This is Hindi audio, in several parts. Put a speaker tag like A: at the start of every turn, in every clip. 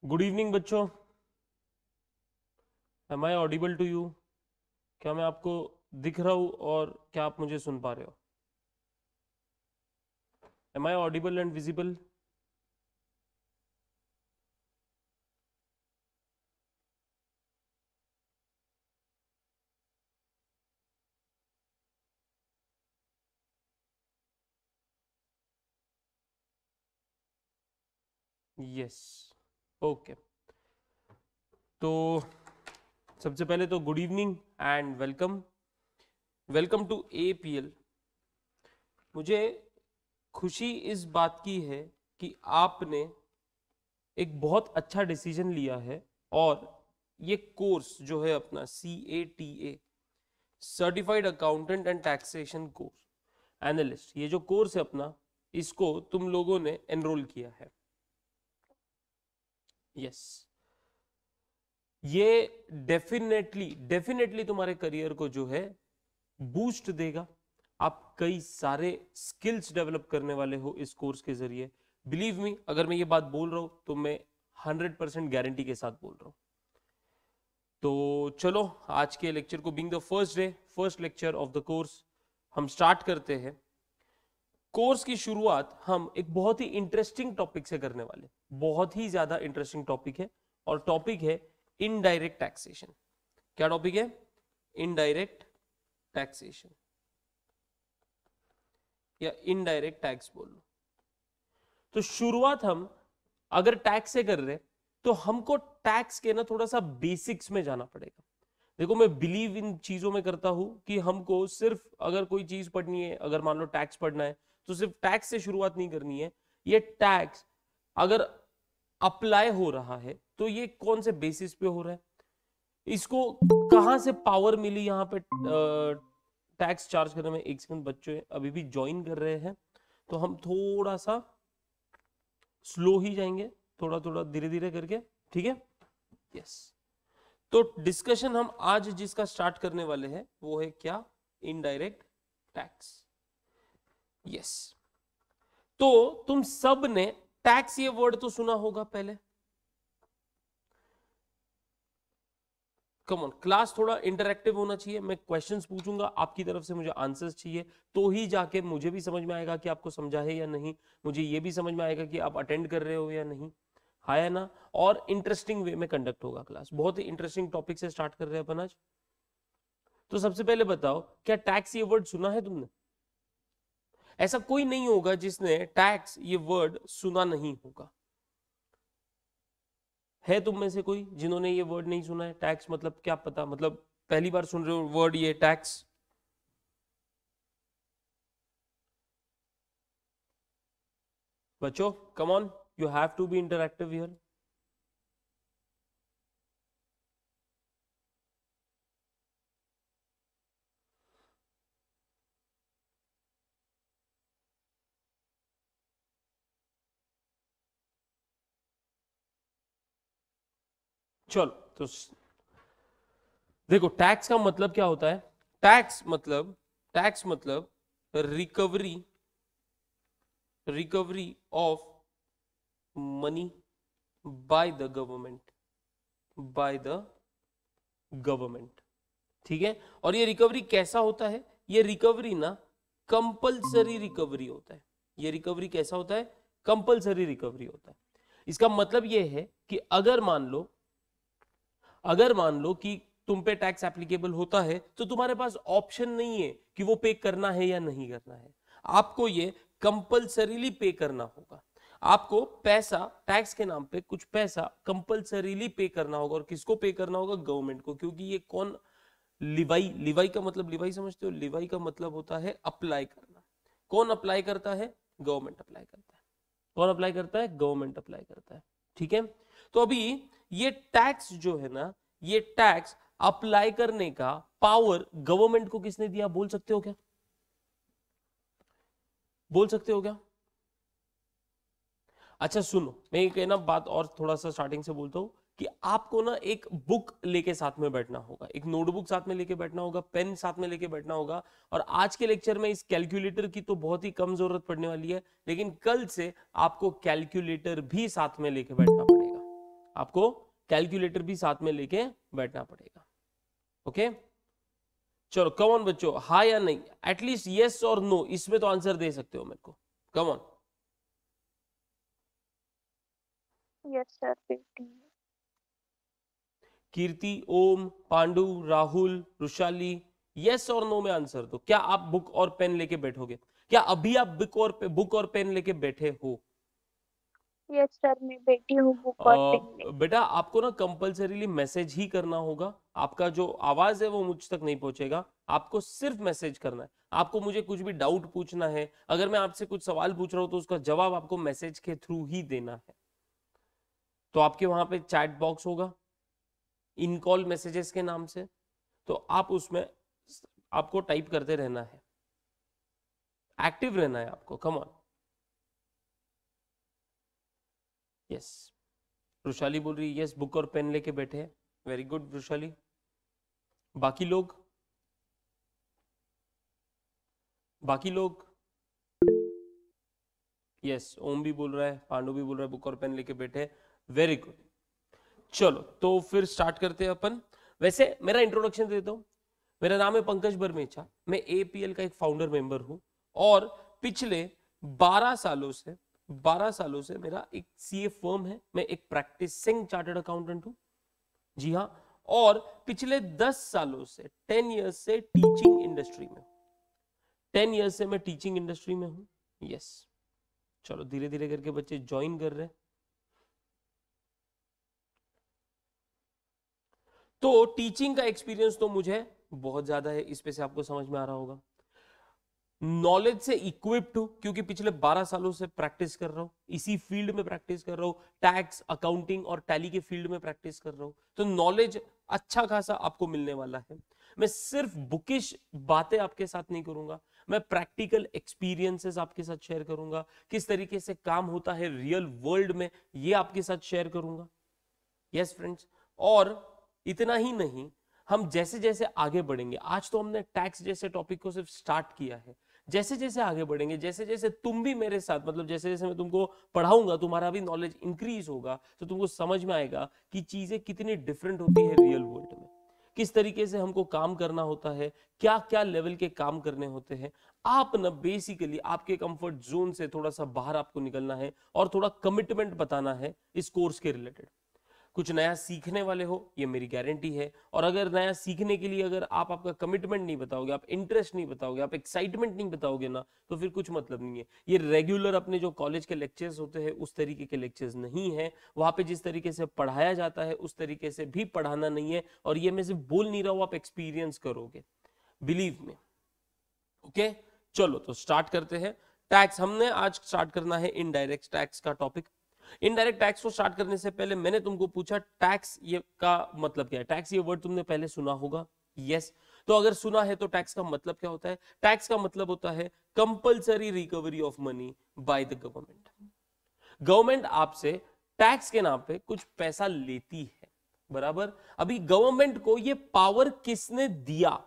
A: गुड इवनिंग बच्चों। Am I audible to you? क्या मैं आपको दिख रहा हूँ और क्या आप मुझे सुन पा रहे हो? Am I audible and visible? Yes. Okay, तो सबसे पहले तो good evening and welcome. Welcome to APL. मुझे खुशी इस बात की है कि आपने एक बहुत अच्छा डिसीजन लिया है और ये कोर्स जो है अपना CATA, certified accountant and taxation course analyst, ये जो कोर्स है अपना, इसको तुम लोगों ने एनरोल किया है। यस, ये डेफिनेटली डेफिनेटली तुम्हारे करियर को जो है बूस्ट देगा। आप कई सारे स्किल्स डेवलप करने वाले हो इस कोर्स के जरिए। बिलीव मी, अगर मैं ये बात बोल रहा हूं तो मैं 100% गारंटी के साथ बोल रहा हूं। तो चलो, आज के लेक्चर को being the first day, first lecture of the course, हम स्टार्ट करते हैं। कोर्स की शुरुआत हम एक बहुत ही इंटरेस्टिंग टॉपिक से करने वाले, बहुत ही ज्यादा इंटरेस्टिंग टॉपिक है, और टॉपिक है इनडायरेक्ट टैक्सेशन। क्या टॉपिक है? इनडायरेक्ट टैक्सेशन या इनडायरेक्ट टैक्स बोल लो। तो शुरुआत हम अगर टैक्स से कर रहे तो हमको टैक्स के ना थोड़ा सा बेसिक्स में जाना पड़ेगा। देखो, मैं बिलीव इन चीजों में करता हूं कि हमको सिर्फ अगर कोई चीज पढ़नी है, अगर मान लो टैक्स पढ़ना है, तो सिर्फ टैक्स से शुरुआत नहीं करनी है। ये टैक्स अगर अप्लाई हो रहा है तो ये कौन से बेसिस पे हो रहा है, इसको कहां से पावर मिली यहाँ पे टैक्स चार्ज करने में। एक सेकंड, बच्चे अभी भी ज्वाइन कर रहे हैं तो हम थोड़ा सा स्लो ही जाएंगे, थोड़ा थोड़ा धीरे धीरे करके, ठीक है? यस। तो डिस्कशन हम आज जिसका स्टार्ट करने वाले हैं वो है क्या? Indirect tax. यस। तो तुम सब ने टैक्स ये वर्ड तो सुना होगा पहले। कम ऑन, क्लास थोड़ा इंटरेक्टिव होना चाहिए। मैं क्वेश्चंस पूछूंगा, आपकी तरफ से मुझे आंसर्स चाहिए, तो ही जाके मुझे भी समझ में आएगा कि आपको समझा है या नहीं, मुझे ये भी समझ में आएगा कि आप अटेंड कर रहे हो या नहीं। हाँ या ना? और इंटरेस्टिंग वे में कंडक्ट होगा क्लास। बहुत ही इंटरेस्टिंग टॉपिक से स्टार्ट कर रहे हैं अपन आज। तो सबसे पहले बताओ, क्या टैक्स ये वर्ड सुना है तुमने? ऐसा कोई नहीं होगा जिसने टैक्स ये वर्ड सुना नहीं होगा। है तुम में से कोई जिन्होंने ये वर्ड नहीं सुना है? टैक्स मतलब क्या पता, मतलब पहली बार सुन रहे हो वर्ड ये टैक्स? बच्चों come on, you have to be interactive here. चलो, तो देखो, टैक्स का मतलब क्या होता है? टैक्स मतलब recovery, recovery of money by the government, by the government. ठीक है? और ये रिकवरी कैसा होता है? ये रिकवरी ना कंपलसरी रिकवरी होता है। ये रिकवरी कैसा होता है? कंपलसरी रिकवरी होता है। इसका मतलब ये है कि अगर मान लो कि तुम पे टैक्स एप्लीकेबल होता है तो तुम्हारे पास ऑप्शन नहीं है कि वो पे करना है या नहीं करना है। आपको ये कंपलसरीली पे करना होगा। आपको पैसा, टैक्स के नाम पे कुछ पैसा कंपलसरीली पे करना होगा। और किसको पे करना होगा? गवर्नमेंट को। क्योंकि ये कौन? लिवाई। लिवाई का मतलब, लिवाई समझते हो? लिवाई का मतलब होता है अप्लाई करना। कौन अप्लाई करता है? गवर्नमेंट अप्लाई करता है। कौन अप्लाई करता है? गवर्नमेंट अप्लाई करता है। ठीक है? तो अभी ये टैक्स जो है ना, ये टैक्स अप्लाई करने का पावर गवर्नमेंट को किसने दिया? बोल सकते हो क्या? बोल सकते हो क्या? अच्छा सुनो, मैं एक ना बात और थोड़ा सा स्टार्टिंग से बोलता हूं कि आपको ना एक बुक लेके साथ में बैठना होगा, एक नोटबुक साथ में लेके बैठना होगा, पेन साथ में लेके बैठना होगा। और आज के लेक्चर में इस कैलकुलेटर की तो बहुत ही कम जरूरत पड़ने वाली है, लेकिन कल से आपको कैलकुलेटर भी साथ में लेके बैठना पड़ेगा। आपको कैलकुलेटर भी साथ में लेके बैठना पड़ेगा। ओके चलो कम ऑन बच्चों, हाँ या नहीं, एटलीस्ट यस और नो, इसमें तो आंसर दे सकते हो मेरे को, come on.
B: Yes sir 15।
A: Kirti, Om, Pandu, Rahul, Rushali, yes और नो में आंसर दो। क्या आप बुक और पेन लेके बैठोगे? क्या अभी आप बुक और पेन लेके बैठे हो?
B: यस सर मैं बैठी हूँ बुक और पेन लेके।
A: बेटा आपको ना कंपलसरीली मैसेज ही करना होगा, आपका जो आवाज है वो मुझ तक नहीं पहुंचेगा, आपको सिर्फ मैसेज करना है। आपको मुझे कुछ भी डाउट पूछना है, अगर मैं आपसे कुछ सवाल पूछ रहा हूं तो उसका जवाब आपको मैसेज के थ्रू ही देना है। तो आपके वहां पे चैट बॉक्स होगा इन कॉल मैसेजेस के नाम से, तो आप उसमें आपको टाइप करते रहना है, एक्टिव रहना है आपको, कम ऑन। यस वृशाली बोल रही है यस बुक और पेन लेके बैठे हैं, वेरी गुड वृशाली। बाकी लोग, बाकी लोग, यस ओम भी बोल रहा है, पांडु भी बोल रहा है बुक और पेन लेके बैठे हैं, वेरी गुड। चलो तो फिर स्टार्ट करते हैं अपन। वैसे मेरा इंट्रोडक्शन देता हूं, मेरा नाम है पंकज बरमेचा, मैं एपीएल का एक फाउंडर मेंबर हूं और पिछले 12 सालों से मेरा एक सीए फर्म है, मैं एक प्रैक्टिसिंग चार्टर्ड अकाउंटेंट हूं, जी हाँ। और पिछले 10 सालों से 10 इयर्स से टीचिंग इंडस्ट्री में, 10 इयर्स से मैं टीचिंग इंडस्ट्री में हूं, यस। चलो धीरे धीरे करके बच्चे ज्वाइन कर रहे हैं। तो टीचिंग का एक्सपीरियंस तो मुझे बहुत ज्यादा है, इस पे से आपको समझ में आ रहा होगा। नॉलेज से इक्विप्ड हूं क्योंकि पिछले 12 सालों से प्रैक्टिस कर रहा हूं, इसी फील्ड में प्रैक्टिस कर रहा हूं, टैक्स अकाउंटिंग और टैली के फील्ड में प्रैक्टिस कर रहा हूं, तो नॉलेज अच्छा खासा आपको मिलने वाला है। मैं सिर्फ बुकिश बातें आपके साथ नहीं करूंगा, मैं प्रैक्टिकल एक्सपीरियंसेस आपके साथ शेयर करूंगा, किस तरीके से काम होता है रियल वर्ल्ड में ये आपके साथ शेयर करूंगा। यस फ्रेंड्स, और इतना ही नहीं, हम जैसे जैसे आगे बढ़ेंगे, आज तो हमने टैक्स जैसे टॉपिक को सिर्फ स्टार्ट किया है, जैसे जैसे आगे बढ़ेंगे, जैसे जैसे तुम भी मेरे साथ, मतलब जैसे जैसे मैं तुमको पढ़ाऊंगा, तुम्हारा भी नॉलेज इंक्रीज होगा, तो तुमको समझ में आएगा कि चीजें कितनी डिफरेंट होती है रियल वर्ल्ड में, किस तरीके से हमको काम करना होता है, क्या क्या लेवल के काम करने होते हैं। आप ना बेसिकली आपके कंफर्ट जोन से थोड़ा सा बाहर आपको निकलना है और थोड़ा कमिटमेंट बताना है इस कोर्स के रिलेटेड। कुछ नया सीखने वाले हो, ये मेरी गारंटी है। और अगर नया सीखने के लिए अगर आप आपका कमिटमेंट नहीं बताओगे, आप इंटरेस्ट नहीं बताओगे, आप एक्साइटमेंट नहीं बताओगे ना, तो फिर कुछ मतलब नहीं है। ये रेगुलर अपने जो कॉलेज के लेक्चर्स होते हैं उस तरीके के लेक्चर्स नहीं है, वहां पे जिस तरीके से पढ़ाया जाता है उस तरीके से भी पढ़ाना नहीं है। और ये मैं सिर्फ बोल नहीं रहा हूं, आप एक्सपीरियंस करोगे, बिलीव में। ओके चलो तो स्टार्ट करते हैं। टैक्स हमने आज स्टार्ट करना है इनडायरेक्ट टैक्स का टॉपिक। इनडायरेक्ट टैक्स को स्टार्ट करने से पहले मैंने तुमको पूछा टैक्स ये का मतलब क्या है। टैक्स ये वर्ड तुमने पहले सुना होगा, यस। तो अगर सुना है तो टैक्स का मतलब क्या होता है? टैक्स का मतलब होता है compulsory recovery of money by the government. Government आपसे टैक्स के नाम पे कुछ पैसा लेती है, बराबर। अभी गवर्नमेंट को ये पावर किसने दिया?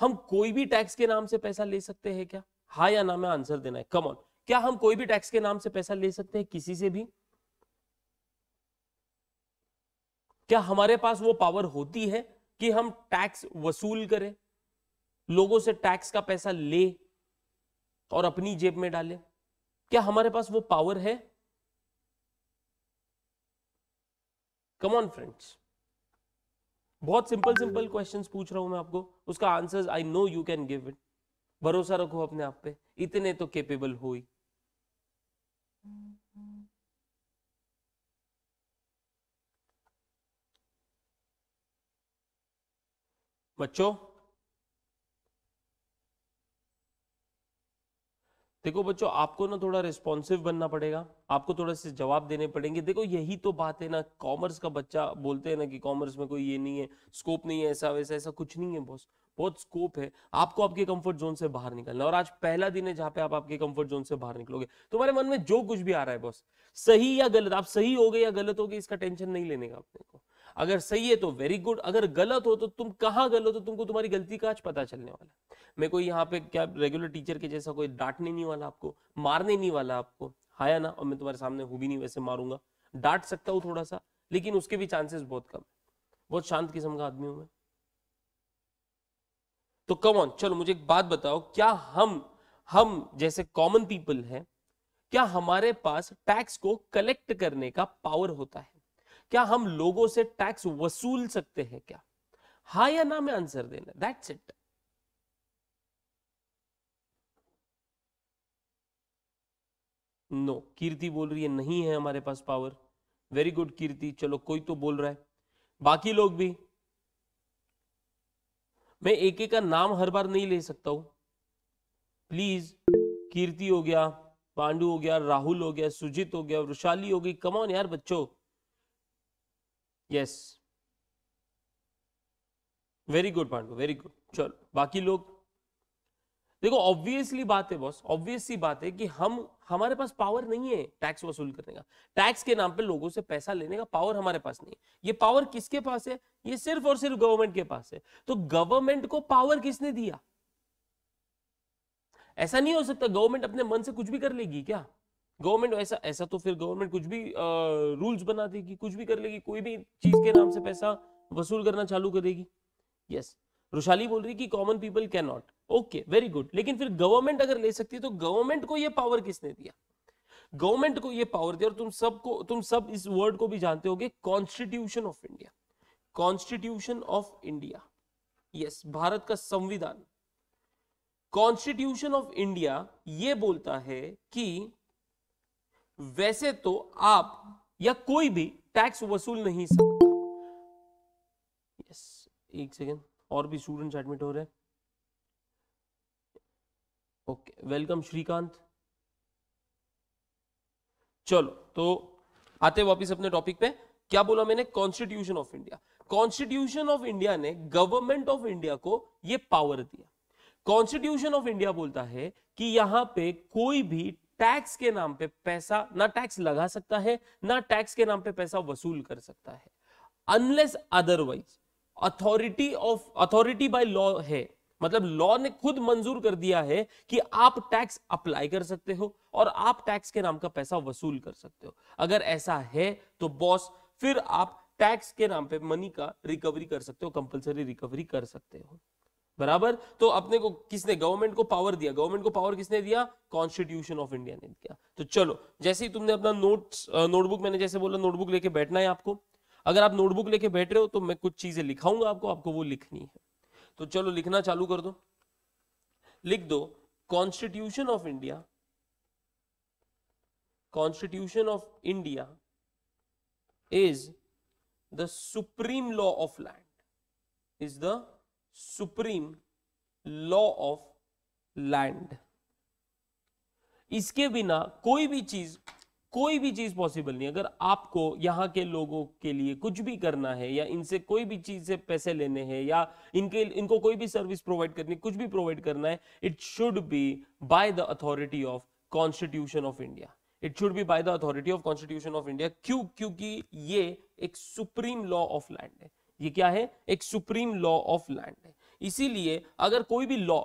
A: हम कोई भी टैक्स के नाम से पैसा ले सकते हैं क्या? हाँ या ना में आंसर देना है, कम ऑन। क्या हम कोई भी टैक्स के नाम से पैसा ले सकते हैं किसी से भी? क्या हमारे पास वो पावर होती है कि हम टैक्स वसूल करें, लोगों से टैक्स का पैसा ले और अपनी जेब में डाले? क्या हमारे पास वो पावर है? कम ऑन फ्रेंड्स, बहुत सिंपल सिंपल क्वेश्चंस पूछ रहा हूं मैं आपको, उसका answers I know you can give it. भरोसा रखो अपने आप पे, इतने तो केपेबल हो ही। बच्चों देखो बच्चों, आपको ना थोड़ा रिस्पॉन्सिव बनना पड़ेगा, आपको थोड़ा से जवाब देने पड़ेंगे। देखो यही तो बात है ना, कॉमर्स का बच्चा बोलते हैं ना कि कॉमर्स में कोई ये नहीं है, स्कोप नहीं है, ऐसा वैसा, ऐसा कुछ नहीं है बॉस, बहुत स्कोप है। आपको आपके कंफर्ट जोन से बाहर निकलना, और आज पहला दिन है जहां पे आप आपके कंफर्ट जोन से बाहर निकलोगे। तुम्हारे मन में जो कुछ भी आ रहा है बॉस, सही या गलत, आप सही हो गए या गलत हो गए इसका टेंशन नहीं लेने का अपने को। अगर सही है तो वेरी गुड, अगर गलत हो तो तुम कहां गलत हो, तुमको तुम्हारी गलती का आज पता चलने वाला है। मैं कोई यहाँ पे क्या रेगुलर टीचर के जैसा कोई डांटने नहीं वाला आपको, मारने नहीं वाला आपको, हाँ या ना। और मैं तुम्हारे सामने हूं भी नहीं वैसे मारूंगा, डांट सकता हूँ थोड़ा सा, लेकिन उसके भी चांसेस बहुत कम है, बहुत शांत किस्म का आदमी हूं मैं। तो कम ऑन, चलो मुझे एक बात बताओ, क्या हम जैसे कॉमन पीपल हैं, क्या हमारे पास टैक्स को कलेक्ट करने का पावर होता है? क्या हम लोगों से टैक्स वसूल सकते हैं क्या? हाँ या ना में आंसर देना, दैट्स इट। नो, कीर्ति बोल रही है नहीं है हमारे पास पावर। वेरी गुड कीर्ति, चलो कोई तो बोल रहा है, बाकी लोग भी। मैं एक एक का नाम हर बार नहीं ले सकता हूं, प्लीज। कीर्ति हो गया, पांडु हो गया, राहुल हो गया, सुजीत हो गया, वृशाली हो गई, कम ऑन यार बच्चों। Yes, very good Pandu, very good. चलो बाकी लोग देखो, ऑब्वियसली बात है बॉस, ऑब्वियस सी बात है कि हमारे पास पावर नहीं है टैक्स वसूल करने का। टैक्स के नाम पे लोगों से पैसा लेने का पावर हमारे पास नहीं है। ये पावर किसके पास है? ये सिर्फ और सिर्फ गवर्नमेंट के पास है। तो गवर्नमेंट को पावर किसने दिया? ऐसा नहीं हो सकता गवर्नमेंट अपने मन से कुछ भी कर लेगी क्या? गवर्नमेंट ऐसा ऐसा तो फिर गवर्नमेंट कुछ भी रूल्स बना देगी, कुछ भी कर लेगी, कोई भी चीज के नाम से पैसा वसूल करना चालू करेगी। यस, रुशाली बोल रही कि common people can not. Okay, very good. लेकिन फिर गवर्नमेंट अगर ले सकती है तो गवर्नमेंट को ये पावर किसने दिया? गवर्नमेंट को ये पावर दिया, और तुम सब इस वर्ड को भी जानते होगे, constitution of India. Constitution of India, yes, Bharat का संविधान। कॉन्स्टिट्यूशन ऑफ इंडिया ये बोलता है कि वैसे तो आप या कोई भी टैक्स वसूल नहीं सकता। यस, एक सेकेंड, और भी स्टूडेंट्स एडमिट हो रहे हैं। Okay, welcome Shrikant. चलो तो आते वापिस अपने टॉपिक पे। क्या बोला मैंने? Constitution of India. Constitution of India ने गवर्नमेंट ऑफ इंडिया को यह पावर दिया। कॉन्स्टिट्यूशन ऑफ इंडिया बोलता है कि यहां पे कोई भी टैक्स के नाम पे पैसा ना टैक्स लगा सकता है, ना टैक्स के नाम पे पैसा वसूल कर सकता है, unless otherwise authority by law है। मतलब लॉ ने खुद मंजूर कर दिया है कि आप टैक्स अप्लाई कर सकते हो और आप टैक्स के नाम का पैसा वसूल कर सकते हो। अगर ऐसा है तो बॉस फिर आप टैक्स के नाम पे मनी का रिकवरी कर सकते हो, कंपलसरी रिकवरी कर सकते हो। बराबर? तो अपने को किसने, गवर्नमेंट को पावर दिया। गवर्नमेंट को पावर किसने दिया? कॉन्स्टिट्यूशन ऑफ इंडिया ने दिया। तो चलो, जैसे ही तुमने अपना नोटबुक, मैंने जैसे बोला नोटबुक लेके बैठना है आपको। अगर आप नोटबुक लेके बैठ रहे हो तो मैं कुछ चीजें लिखाऊंगा आपको वो लिखनी है। तो चलो लिखना चालू कर दो। लिख दो, constitution of India, constitution of India is the supreme law of land, is the supreme law of land. इसके बिना कोई भी चीज पॉसिबल नहीं। अगर आपको यहां के लोगों के लिए कुछ भी करना है, या इनसे कोई भी चीज से पैसे लेने हैं, या इनको कोई भी सर्विस प्रोवाइड करनी, कुछ भी प्रोवाइड करना है, it should be by the authority of constitution of India. It should be by the authority of constitution of India. क्यों? क्योंकि ये एक सुप्रीम लॉ ऑफ लैंड है। ये क्या है? एक सुप्रीम लॉ ऑफ लैंड है। इसीलिए अगर कोई भी लॉ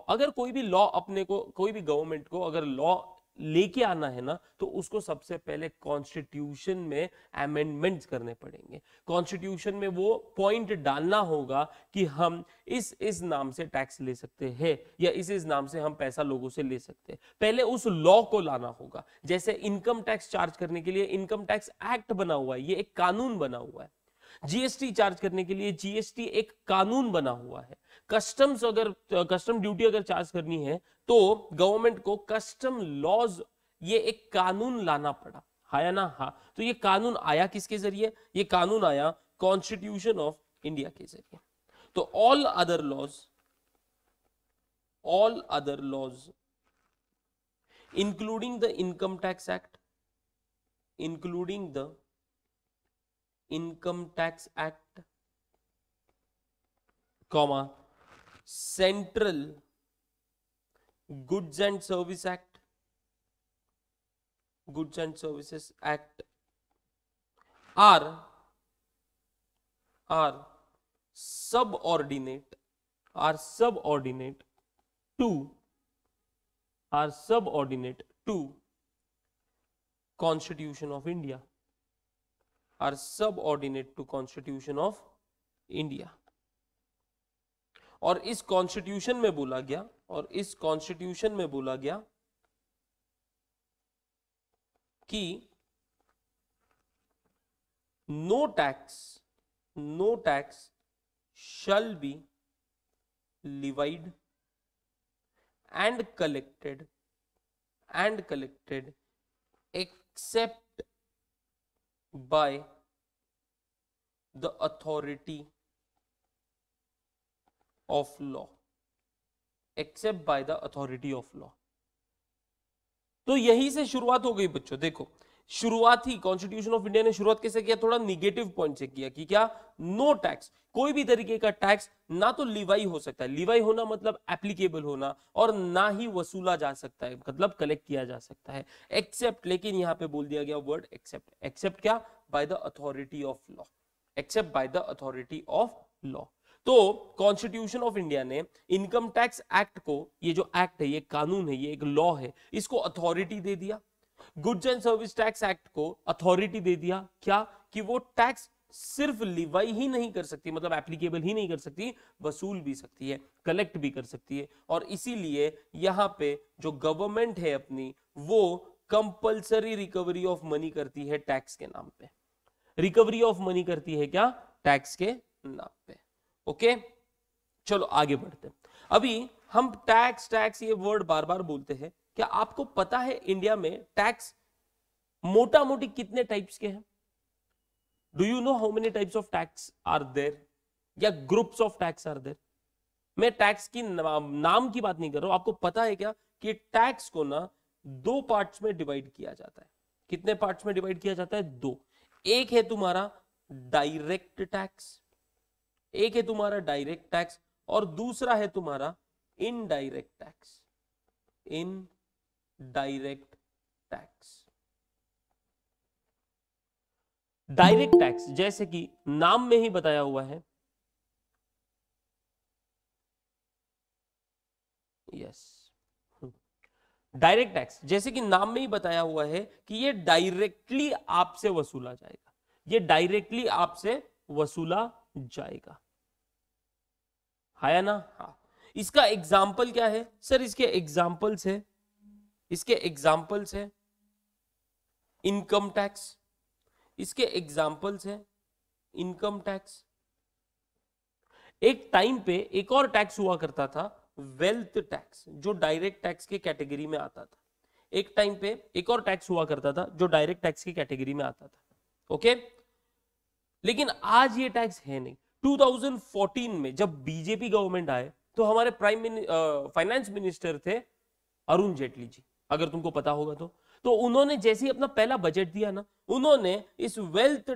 A: अपने को, कोई भी गवर्नमेंट को अगर लॉ लेके आना है ना, तो उसको सबसे पहले कॉन्स्टिट्यूशन में अमेंडमेंट्स करने पड़ेंगे। कॉन्स्टिट्यूशन में वो पॉइंट डालना होगा कि हम इस नाम से टैक्स ले सकते हैं, या इस नाम से हम पैसा लोगों से ले सकते हैं। पहले उस लॉ को लाना होगा। जैसे इनकम टैक्स चार्ज करने के लिए इनकम टैक्स एक्ट बना हुआ है, ये एक कानून बना हुआ है। जीएसटी चार्ज करने के लिए जीएसटी एक कानून बना हुआ है। कस्टम ड्यूटी अगर चार्ज करनी है तो गवर्नमेंट को कस्टम लॉज, ये एक कानून लाना पड़ा। हाँ या ना? हाँ। तो ये कानून आया किसके जरिए? ये कानून आया कॉन्स्टिट्यूशन ऑफ इंडिया के जरिए। तो all other laws including the income tax act, including the income tax act, comma, central goods and service act, goods and services act are subordinate to Constitution of India. Are subordinate to constitution of India. और इस कॉन्स्टिट्यूशन में बोला गया कि no tax shall be levied and collected except by the authority of law, तो यहीं से शुरुआत हो गई बच्चों। देखो शुरुआत ही कॉन्स्टिट्यूशन ऑफ इंडिया ने शुरुआत कैसे किया, थोड़ा निगेटिव पॉइंट से किया कि क्या, नो टैक्स, कोई भी तरीके का टैक्स ना तो लिवाई हो सकता है, लिवाई होना मतलब एप्लीकेबल होना, और ना ही वसूला जा सकता है मतलब कलेक्ट किया जा सकता है, एक्सेप्ट, लेकिन यहां पे बोल दिया गया वर्ड एक्सेप्ट। एक्सेप्ट क्या, by the authority of law, except by the authority of law. तो कॉन्स्टिट्यूशन ऑफ इंडिया ने इनकम टैक्स एक्ट को, ये जो एक्ट है, ये कानून है, ये एक लॉ है, इसको अथॉरिटी दे दिया। Goods and service tax act को अथॉरिटी दे दिया क्या, कि वो टैक्स सिर्फ लिवाई ही नहीं कर सकती, मतलब एप्लीकेबल ही नहीं कर सकती, वसूल भी सकती है, कलेक्ट भी कर सकती है। और इसीलिए यहां पे जो गवर्नमेंट है अपनी, वो कंपल्सरी रिकवरी ऑफ मनी करती है टैक्स के नाम पे, रिकवरी ऑफ मनी करती है क्या, टैक्स के नाम पे। ओके चलो आगे बढ़ते हैं। अभी हम टैक्स ये वर्ड बार बार बोलते हैं, क्या आपको पता है इंडिया में टैक्स मोटा मोटी कितने टाइप्स के हैं? Do you know how many types of tax are there, या groups of tax are there? मैं टैक्स की नाम की बात नहीं कर रहा हूं, आपको पता है क्या कि टैक्स को ना दो पार्ट्स में डिवाइड किया जाता है। कितने पार्ट्स में डिवाइड किया जाता है? दो। एक है तुम्हारा डायरेक्ट टैक्स, एक है तुम्हारा डायरेक्ट टैक्स, और दूसरा है तुम्हारा indirect tax, indirect tax. Direct tax जैसे कि नाम में ही बताया हुआ है, यस, डायरेक्ट टैक्स जैसे कि नाम में ही बताया हुआ है कि ये डायरेक्टली आपसे वसूला जाएगा, ये डायरेक्टली आपसे वसूला जाएगा, है ना? हाँ। इसका एग्जाम्पल क्या है सर? इसके एग्जाम्पल्स है इनकम टैक्स, इसके एग्जाम्पल्स है इनकम टैक्स। एक टाइम पे एक और टैक्स हुआ करता था, वेल्थ टैक्स, जो डायरेक्ट टैक्स के कैटेगरी में आता था। एक टाइम पे एक और टैक्स हुआ करता था जो डायरेक्ट टैक्स की कैटेगरी में आता था। ओके, लेकिन आज ये टैक्स है नहीं। 2014 में जब बीजेपी गवर्नमेंट आए तो हमारे फाइनेंस मिनिस्टर थे अरुण जेटली जी, अगर तुमको पता होगा तो उन्होंने जैसे ही अपना पहला बजट दिया ना, उन्होंने इस वेल्थ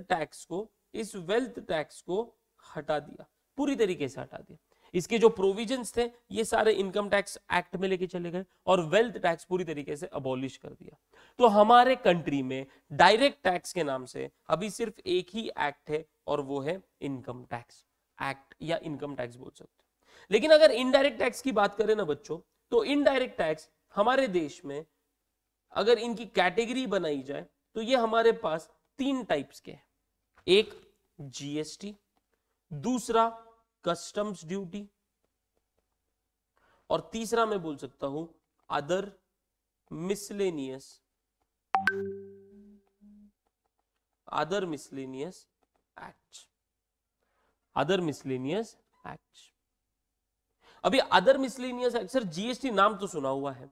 A: टैक्स को हटा दिया, पूरी तरीके से हटा दिया। इसके जो प्रोविजंस थे ये सारे इनकम टैक्स एक्ट में लेके चले गए और वेल्थ टैक्स पूरी तरीके से अबॉलिश कर दिया। तो हमारे कंट्री में डायरेक्ट टैक्स के नाम से अभी सिर्फ एक ही एक्ट है और वो है इनकम टैक्स एक्ट, या इनकम टैक्स बोल सकते हो। लेकिन अगर इनडायरेक्ट टैक्स की बात करें ना बच्चों, तो इनडायरेक्ट टैक्स हमारे देश में अगर इनकी कैटेगरी बनाई जाए तो ये हमारे पास तीन टाइप्स के हैं। एक जीएसटी, दूसरा कस्टम्स ड्यूटी, और तीसरा मैं बोल सकता हूं other miscellaneous act. Other miscellaneous act. अभी other miscellaneous act, sir GST नाम तो सुना हुआ है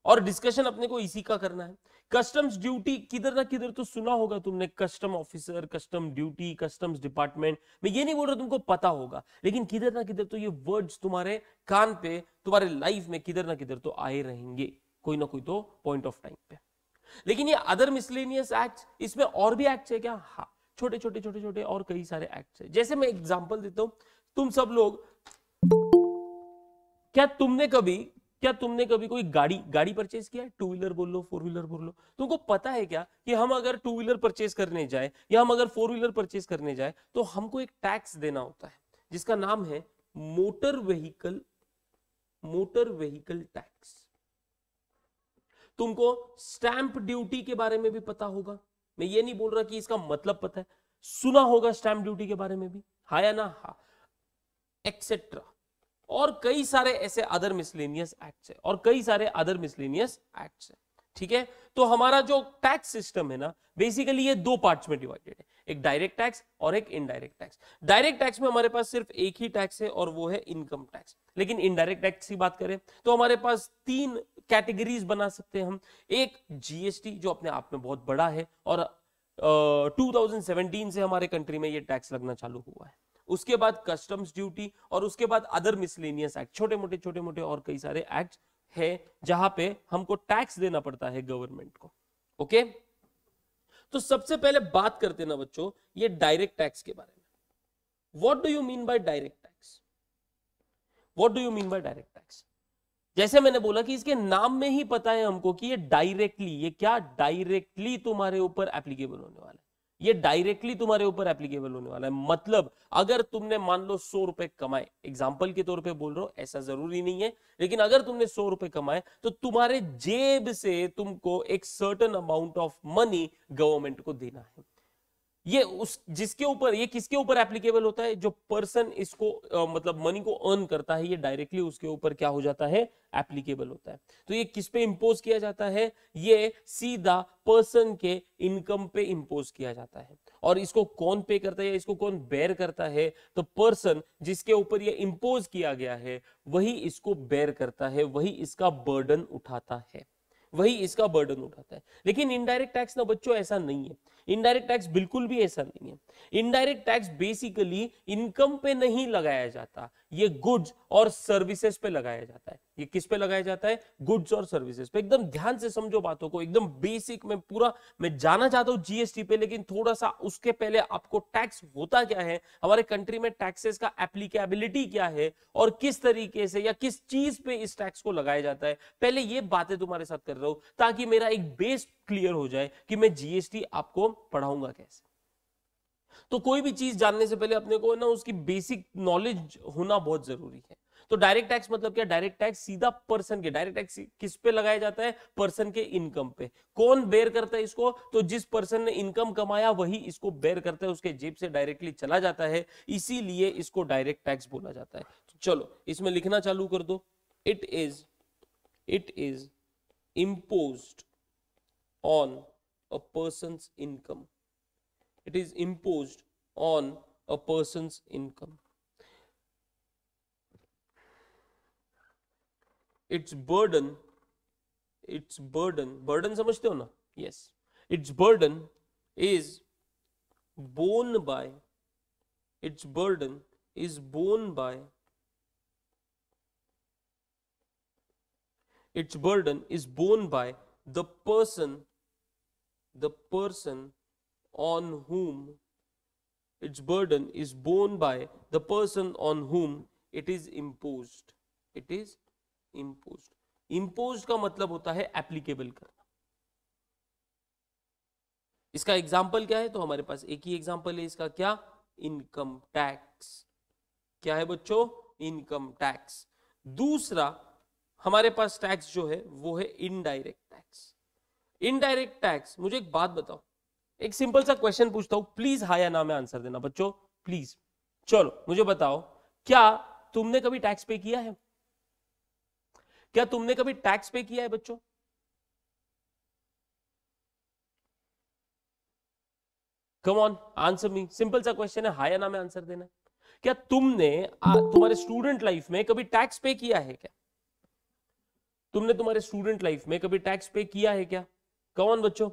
A: और डिस्कशन अपने को इसी का करना है। कस्टम्स ड्यूटी किधर ना किधर तो सुना होगा तुमने, custom officer, custom duty, customs department. मैं ये नहीं बोल रहा तुमको पता होगा, लेकिन किधर ना किधर तो ये वर्ड्स तुम्हारे कान पे, तुम्हारे लाइफ में किधर ना किधर तो आए रहेंगे, कोई ना कोई तो पॉइंट ऑफ टाइम पे। लेकिन ये अदर मिसलेनियस एक्ट, इसमें और भी एक्ट है क्या? हाँ, छोटे छोटे और कई सारे एक्ट है। जैसे मैं एग्जांपल देता हूं, तुम सब लोग, क्या तुमने कभी कोई गाड़ी परचेज किया है? टू व्हीलर बोल लो, फोर व्हीलर बोल लो। तुमको पता है क्या कि हम अगर टू व्हीलर परचेज करने जाए या हम अगर फोर व्हीलर परचेज करने जाए तो हमको एक टैक्स देना होता है जिसका नाम है मोटर व्हीकल टैक्स। तुमको स्टैंप ड्यूटी के बारे में भी पता होगा, मैं ये नहीं बोल रहा कि इसका मतलब पता है। सुना होगा स्टैंप ड्यूटी के बारे में भी, हाँ या ना, हाँ, एक्सेट्रा, और कई सारे ऐसे अदर मिसलेनियस एक्ट्स है, और कई सारे अदर मिसलेनियस एक्ट्स है, ठीक है। तो हमारा जो टैक्स सिस्टम है ना, बेसिकली ये दो पार्ट्स में डिवाइडेड है, एक डायरेक्ट टैक्स और एक इनडायरेक्ट टैक्स। डायरेक्ट टैक्स में हमारे पास सिर्फ एक ही टैक्स है और वो है इनकम टैक्स। लेकिन इनडायरेक्ट टैक्स की बात करें तो हमारे पास तीन कैटेगरीज बना सकते हैं हम। एक जीएसटी जो अपने आप में बहुत बड़ा है और 2017 से हमारे कंट्री में ये टैक्स लगना चालू हुआ है। उसके बाद कस्टम्स ड्यूटी और उसके बाद अदर मिसलेनियस एक्ट, छोटे मोटे और कई सारे एक्ट है जहां पे हमको टैक्स देना पड़ता है गवर्नमेंट को। ओके, तो सबसे पहले बात करते हैं ना बच्चों ये डायरेक्ट टैक्स के बारे में। What do you mean by direct tax? What do you mean by direct tax? जैसे मैंने बोला कि इसके नाम में ही पता है हमको कि ये डायरेक्टली, ये क्या डायरेक्टली तुम्हारे ऊपर एप्लीकेबल होने वाला है, ये डायरेक्टली तुम्हारे ऊपर एप्लीकेबल होने वाला है। मतलब अगर तुमने मान लो 100 रुपए कमाए, एग्जांपल के तौर पे बोल रहा हूं, ऐसा जरूरी नहीं है, लेकिन अगर तुमने 100 रुपए कमाए तो तुम्हारे जेब से तुमको एक certain amount of money government को देना है। ये उस जिसके ऊपर, ये किसके ऊपर एप्लीकेबल होता है? जो पर्सन इसको मतलब मनी को अर्न करता है, ये डायरेक्टली उसके ऊपर क्या हो जाता है? एप्लीकेबल होता है। तो ये किस पे इंपोज किया जाता है? ये सीधा पर्सन के इनकम पे इंपोज किया जाता है। और इसको कौन पे करता है या इसको कौन बेयर करता है? तो पर्सन जिसके ऊपर ये इंपोज किया गया है वही इसको बेयर करता है, वही इसका बर्डन उठाता है, वही इसका बर्डन उठाता है। लेकिन इनडायरेक्ट टैक्स ना बच्चों ऐसा नहीं है। इनडायरेक्ट टैक्स बिल्कुल भी ऐसा नहीं है। इनडायरेक्ट टैक्स बेसिकली इनकम पे नहीं लगाया जाता, ये गुड्स और सर्विसेज पे लगाया जाता है। ये किस पे लगाया जाता है? गुड्स और सर्विसेज पे। एकदम ध्यान से समझो बातों को, एकदम बेसिक में पूरा मैं जाना चाहता हूं जीएसटी पे, लेकिन थोड़ा सा उसके पहले आपको टैक्स होता क्या है, हमारे कंट्री में टैक्सेस का एप्लीकेबिलिटी क्या है और किस तरीके से या किस चीज पे इस टैक्स को लगाया जाता है, पहले ये बातें तुम्हारे साथ कर रहा हूं ताकि मेरा एक बेस क्लियर हो जाए कि मैं जीएसटी आपको पढ़ाऊंगा कैसे। तो कोई भी चीज जानने से पहले अपने को ना उसकी बेसिक नॉलेज होना बहुत जरूरी है। तो डायरेक्ट टैक्स मतलब क्या? डायरेक्ट टैक्स सीधा पर्सन के, डायरेक्ट टैक्स किस पे लगाया जाता है? पर्सन के इनकम पे। कौन बेयर करता है इसको? तो जिस पर्सन ने इनकम कमाया वही इसको बेयर करता है, उसके जेब से डायरेक्टली चला जाता है, इसीलिए इसको डायरेक्ट टैक्स बोला जाता है। तो चलो इसमें लिखना चालू कर दो। It is imposed on a person's income. It is imposed on a person's income. Its burden समझते हो ना? Yes. Its burden is borne by the person on whom it is imposed. Imposed का मतलब होता है एप्लीकेबल करना। इसका एग्जाम्पल क्या है? तो हमारे पास एक ही एग्जाम्पल है इसका, क्या? Income tax. क्या है बच्चों? Income tax. दूसरा हमारे पास टैक्स जो है वो है इनडायरेक्ट टैक्स। इनडायरेक्ट टैक्स, मुझे एक बात बताओ, एक सिंपल सा क्वेश्चन पूछता हूं, प्लीज हाँ या ना में आंसर देना बच्चों, प्लीज। चलो मुझे बताओ, क्या तुमने कभी टैक्स पे किया है? क्या तुमने कभी टैक्स पे किया है बच्चों? Come on answer me, simple सा क्वेश्चन है, हाँ या ना में आंसर देना है। क्या तुमने तुम्हारे स्टूडेंट लाइफ में कभी टैक्स पे किया है? क्या तुमने तुम्हारे स्टूडेंट लाइफ में कभी टैक्स पे किया है क्या? कौन बच्चों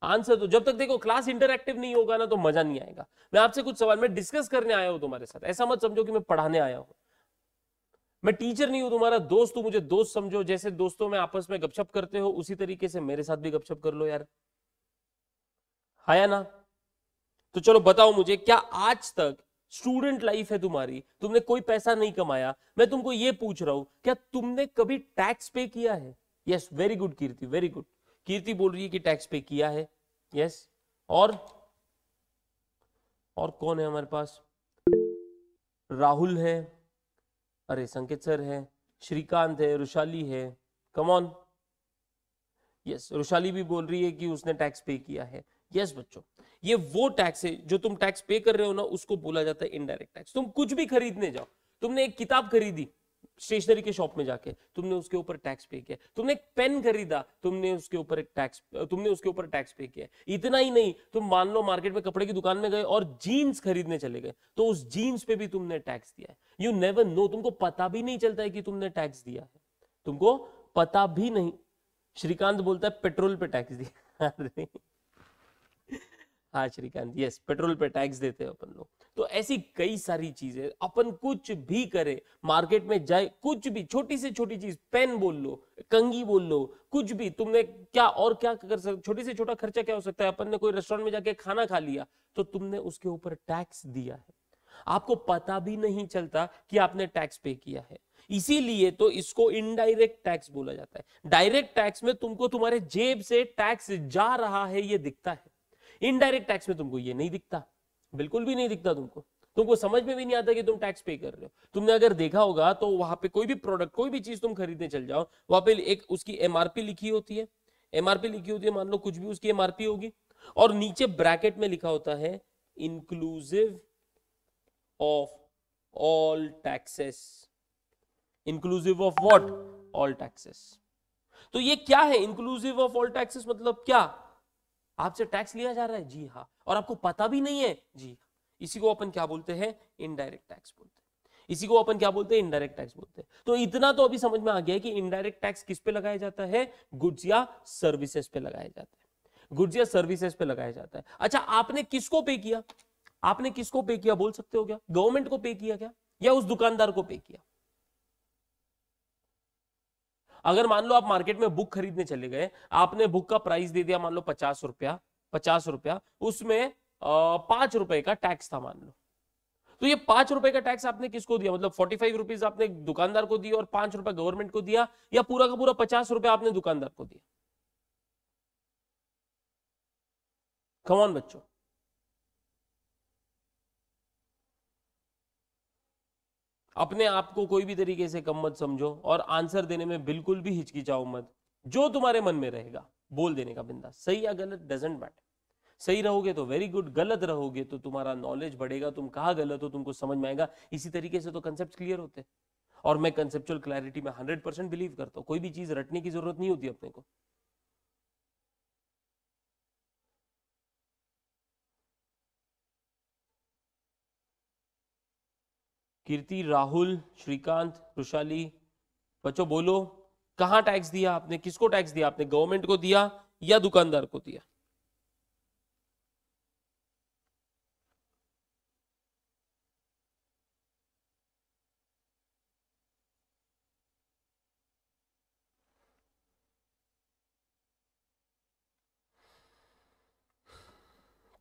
A: आंसर दो। जब तक देखो क्लास इंटरैक्टिव नहीं होगा ना तो मजा नहीं आएगा। मैं आपसे कुछ सवाल मैं डिस्कस करने आया हूं तुम्हारे साथ, ऐसा मत समझो कि मैं पढ़ाने आया हूं। मैं टीचर नहीं हूं, तुम्हारा दोस्त हूं, मुझे दोस्त समझो। जैसे दोस्तों में आपस में गपशप करते हो उसी तरीके से मेरे साथ भी गपशप कर लो यार, हाँ या ना? तो चलो बताओ मुझे, क्या आज तक स्टूडेंट लाइफ है तुम्हारी, तुमने कोई पैसा नहीं कमाया, मैं तुमको ये पूछ रहा हूं क्या तुमने कभी टैक्स पे किया है? यस, वेरी गुड कीर्ति, वेरी गुड। कीर्ति बोल रही है कि टैक्स पे किया है। यस, और कौन है हमारे पास? राहुल है, अरे संकेत सर है, श्रीकांत है, रुशाली है, कम ऑन। यस, रुशाली भी बोल रही है कि उसने टैक्स पे किया है। यस बच्चों, ये वो टैक्स है जो तुम टैक्स पे कर रहे हो ना, उसको बोला जाता है इनडायरेक्ट टैक्स। तुम कुछ भी खरीदने जाओ, तुमने एक किताब खरीदी स्टेशनरी के शॉप में जाके, तुमने उसके ऊपर टैक्स पे किया। तुमने एक पेन खरीदा, तुमने उसके ऊपर टैक्स पे किया। इतना ही नहीं, तुम मान लो मार्केट में कपड़े की दुकान में गए और जीन्स खरीदने चले गए, तो उस जीन्स पे भी तुमने टैक्स दिया है। यू नेवर नो, तुमको पता भी नहीं चलता है कि तुमने टैक्स दिया है, तुमको पता भी नहीं। श्रीकांत बोलता है पेट्रोल पे टैक्स दिया। हाँ श्रीकांत, यस, पेट्रोल पे टैक्स देते हैं अपन लोग। तो ऐसी कई सारी चीजें, अपन कुछ भी करें, मार्केट में जाए, कुछ भी छोटी से छोटी चीज, पेन बोल लो, कंघी बोल लो, कुछ भी तुमने क्या और क्या कर सकते, छोटी से छोटा खर्चा क्या हो सकता है। अपन ने कोई रेस्टोरेंट में जाके खाना खा लिया, तो तुमने उसके ऊपर टैक्स दिया है, आपको पता भी नहीं चलता कि आपने टैक्स पे किया है। इसीलिए तो इसको इनडायरेक्ट टैक्स बोला जाता है। डायरेक्ट टैक्स में तुमको तुम्हारे जेब से टैक्स जा रहा है ये दिखता है, इनडायरेक्ट टैक्स में तुमको ये नहीं दिखता, बिल्कुल भी नहीं दिखता। तुमको समझ में भी नहीं आता कि तुम टैक्स पे कर रहे हो। तुमने अगर देखा होगा तो वहां पे कोई भी प्रोडक्ट, कोई भी चीज तुम खरीदने चल जाओ, वहां पे एक उसकी एमआरपी लिखी होती है, मान लो कुछ भी उसकी एमआरपी होगी, और नीचे ब्रैकेट में लिखा होता है inclusive of all taxes. Inclusive of what? All taxes. तो ये क्या है इंक्लूसिव ऑफ ऑल टैक्सेस? मतलब क्या आपसे टैक्स लिया जा रहा है? जी हाँ, और आपको पता भी नहीं है? जी हाँ। इसी को अपन क्या बोलते हैं? इनडायरेक्ट टैक्स बोलते हैं। इसी को अपन क्या बोलते हैं? इनडायरेक्ट टैक्स बोलते हैं। तो इतना तो अभी समझ में आ गया है कि इनडायरेक्ट टैक्स किस पे लगाया जाता है? गुड्स या सर्विसेज पे लगाया जाता है, गुड्स या सर्विसेज पे लगाया जाता है। अच्छा, आपने किसको पे किया? आपने किसको पे किया बोल सकते हो क्या? गवर्नमेंट को पे किया क्या, या उस दुकानदार को पे किया? अगर मान लो आप मार्केट में बुक खरीदने चले गए, आपने बुक का प्राइस दे दिया मान लो 50 रुपया, उसमें 5 रुपए का टैक्स था मान लो, तो ये 5 रुपए का टैक्स आपने किसको दिया? मतलब 45 रुपीज आपने दुकानदार को दिया और 5 रुपए गवर्नमेंट को दिया, या पूरा का पूरा 50 रुपए आपने दुकानदार को दिया? कम ऑन बच्चों, अपने आप को कोई भी तरीके से कम मत समझो और आंसर देने में बिल्कुल भी हिचकिचाओ मत। जो तुम्हारे मन में रहेगा बोल देने का बिंदास, सही या गलत डजंट मैटर। सही रहोगे तो वेरी गुड, गलत रहोगे तो तुम्हारा नॉलेज बढ़ेगा, तुम कहाँ गलत हो तुमको समझ में आएगा। इसी तरीके से तो कंसेप्ट क्लियर होते हैं। और मैं कंसेप्चुअल क्लैरिटी में 100% बिलीव करता हूँ। कोई भी चीज रटने की जरूरत नहीं होती अपने को। कीर्ति, राहुल, श्रीकांत, रुशाली, बच्चों बोलो, कहां टैक्स दिया आपने? किसको टैक्स दिया आपने? गवर्नमेंट को दिया या दुकानदार को दिया?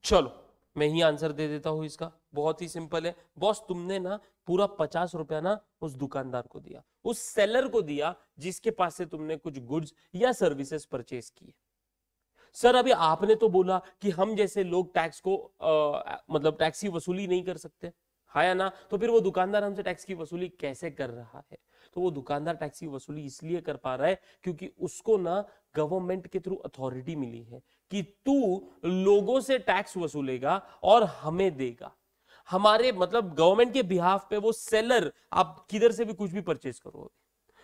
A: चलो मैं ही आंसर दे देता हूं इसका, बहुत ही सिंपल है बॉस। तुमने ना पूरा 50 रुपया ना उस दुकानदार को दिया, उस सेलर को दिया जिसके पास से तुमने कुछ गुड्स या सर्विसेज परचेज किए। सर अभी आपने तो बोला कि हम जैसे लोग टैक्स को मतलब टैक्स की वसूली नहीं कर सकते, हाँ या ना? तो फिर वो दुकानदार हमसे टैक्स की वसूली कैसे कर रहा है? तो वो दुकानदार टैक्स की वसूली इसलिए कर पा रहा है क्योंकि उसको ना गवर्नमेंट के थ्रू अथॉरिटी मिली है कि तू लोगों से टैक्स वसूलेगा और हमें देगा। हमारे मतलब गवर्नमेंट के बिहाफ पे वो सेलर, आप किधर से भी कुछ भी परचेज करो,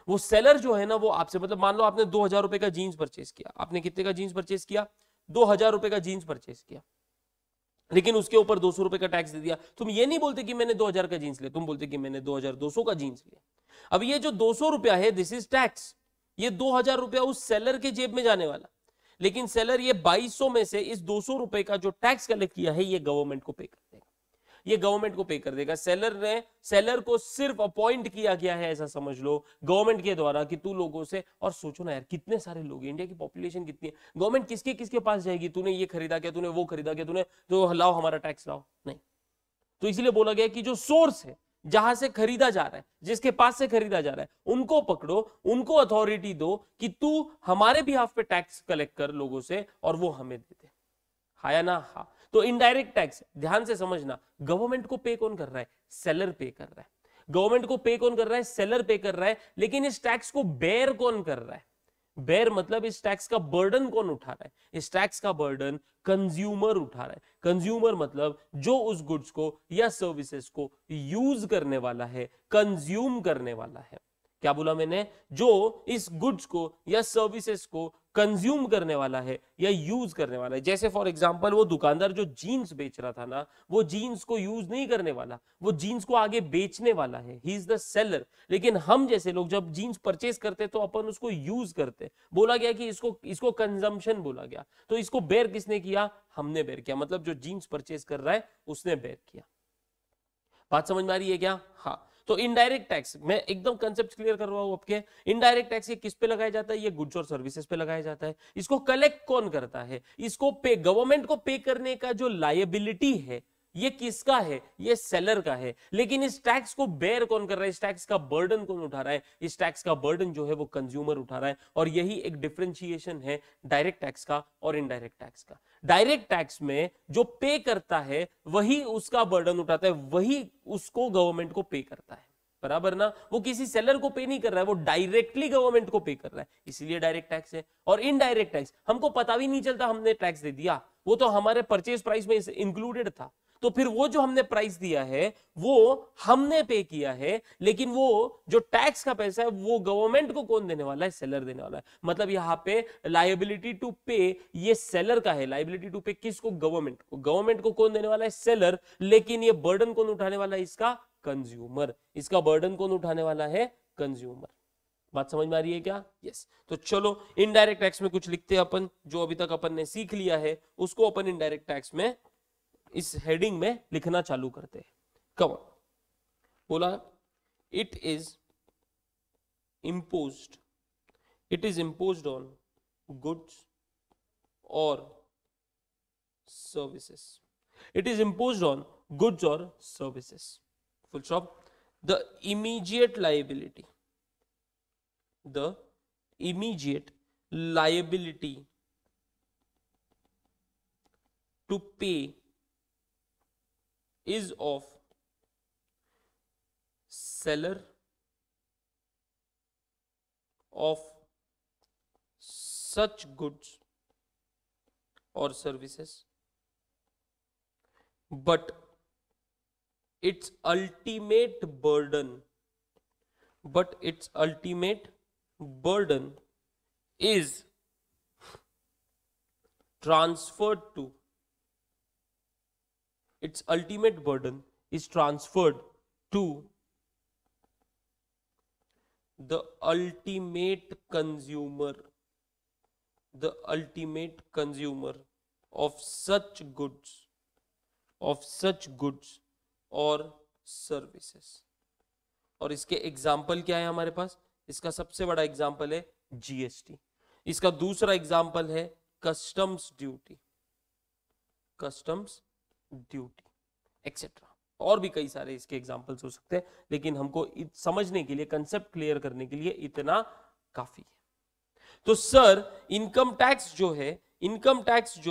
A: वो सेलर जो है ना वो आपसे, मतलब मान लो आपने 2000 रुपए का जीन्स परचेज किया, आपने कितने का जीन्स परचेज किया? 2000 रुपए का जीन्स परचेज किया, लेकिन उसके ऊपर 200 रुपए का टैक्स दे दिया। तुम ये नहीं बोलते कि मैंने 2000 का जीन्स लिया, तुम बोलते कि मैंने 2200 का जीन्स लिया। अब ये जो 200 रुपया है दिस इज टैक्स, ये 2000 रुपया उस सेलर के जेब में जाने वाला, लेकिन सेलर ये 2200 में से इस 200 रुपए का जो टैक्स कलेक्ट किया है ये गवर्नमेंट को पे कर देगा, ये गवर्नमेंट को पे कर देगा। सेलर को सिर्फ अपॉइंट किया गया है, ऐसा समझ लो, गवर्नमेंट के द्वारा कि तू लोगों से, और सोचो ना यार कितने सारे लोग हैं, इंडिया की पॉपुलेशन कितनी है, गवर्नमेंट किसके किसके पास जाएगी? तूने ये खरीदा क्या, तूने वो खरीदा क्या, तूने तो लाओ हमारा टैक्स लाओ, नहीं। तो इसलिए बोला गया कि जो सोर्स है जहां से खरीदा जा रहा है, जिसके पास से खरीदा जा रहा है, उनको पकड़ो, उनको अथॉरिटी दो कि तू हमारे बिहाफ पे टैक्स कलेक्ट कर लोगों से और वो हमें दे दे, हाँ या ना? हाँ। तो इनडायरेक्ट टैक्स ध्यान से समझना, गवर्नमेंट को पे कौन कर रहा है? सेलर पे कर रहा है। गवर्नमेंट को पे कौन कर रहा है? सेलर पे कर रहा है। लेकिन इस टैक्स को बेयर कौन कर रहा है? बेयर मतलब इस टैक्स का बर्डन कौन उठा रहा है? इस टैक्स का बर्डन कंज्यूमर उठा रहा है। कंज्यूमर मतलब जो उस गुड्स को या सर्विसेज को यूज करने वाला है, कंज्यूम करने वाला है। क्या बोला मैंने? जो इस गुड्स को या सर्विसेज को कंज्यूम करने वाला है या यूज करने वाला है। जैसे फॉर एग्जांपल वो दुकानदार जो जीन्स बेच रहा था ना, वो जीन्स को यूज नहीं करने वाला, वो जीन्स को आगे बेचने वाला है। He is the seller. लेकिन हम जैसे लोग जब जीन्स परचेज करते तो अपन उसको यूज करते। बोला गया कि इसको कंजम्पशन बोला गया। तो इसको बेयर किसने किया? हमने बेयर किया। मतलब जो जीन्स परचेज कर रहा है उसने बेयर किया। बात समझ में आ रही है क्या? हाँ। तो इनडायरेक्ट टैक्स, मैं एकदम कंसेप्ट क्लियर कर रहा हूं आपके। इनडायरेक्ट टैक्स ये किस पे लगाया जाता है? ये गुड्स और सर्विसेज पे लगाया जाता है। इसको कलेक्ट कौन करता है? इसको पे, गवर्नमेंट को पे करने का जो लायबिलिटी है ये किसका है? ये सेलर का है। लेकिन इस टैक्स को बेयर कौन कर रहा है? इस टैक्स का बर्डन कौन उठा रहा है? इस टैक्स का बर्डन जो है वो कंज्यूमर उठा रहा है। और यही एक डिफरेंशिएशन है डायरेक्ट टैक्स का और इनडायरेक्ट टैक्स का। डायरेक्ट टैक्स में जो पे करता है वही उसका बर्डन उठाता है, वही उसको गवर्नमेंट को पे करता है। बराबर ना? वो किसी सेलर को पे नहीं कर रहा है, वो डायरेक्टली गवर्नमेंट को पे कर रहा है, इसीलिए डायरेक्ट टैक्स है। और इनडायरेक्ट टैक्स हमको पता भी नहीं चलता हमने टैक्स दे दिया, वो तो हमारे परचेज प्राइस में इंक्लूडेड था। तो फिर वो जो हमने प्राइस दिया है वो हमने पे किया है, लेकिन वो जो टैक्स का पैसा है वो गवर्नमेंट को कौन देने वाला है? सेलर देने वाला है। मतलब यहां पे लायबिलिटी टू पे ये सेलर का है। लायबिलिटी टू पे किसको? गवर्नमेंट को। गवर्नमेंट को कौन देने वाला है? सेलर। लेकिन ये बर्डन कौन उठाने वाला है? इसका कंज्यूमर। इसका बर्डन कौन उठाने वाला है? कंज्यूमर। बात समझ में आ रही है क्या? यस। तो चलो इनडायरेक्ट टैक्स में कुछ लिखते हैं अपन, जो अभी तक अपन ने सीख लिया है उसको अपन इनडायरेक्ट टैक्स में इस हेडिंग में लिखना चालू करते हैं। Come on. बोला it is imposed on goods और services. It is imposed on goods और services, full stop. The immediate liability to pay is of seller of such goods or services, but its ultimate burden is transferred to the ultimate consumer of such goods और सर्विसेज। और इसके एग्जाम्पल क्या है हमारे पास? इसका सबसे बड़ा एग्जाम्पल है जीएसटी। इसका दूसरा एग्जाम्पल है कस्टम्स ड्यूटी एक्सेट्रा। और भी कई सारे इसके एग्जाम्पल्स हो सकते हैं, लेकिन हमको समझने के लिए, कंसेप्ट क्लियर करने के लिए इतना काफी है। तो सर इनकम टैक्स जो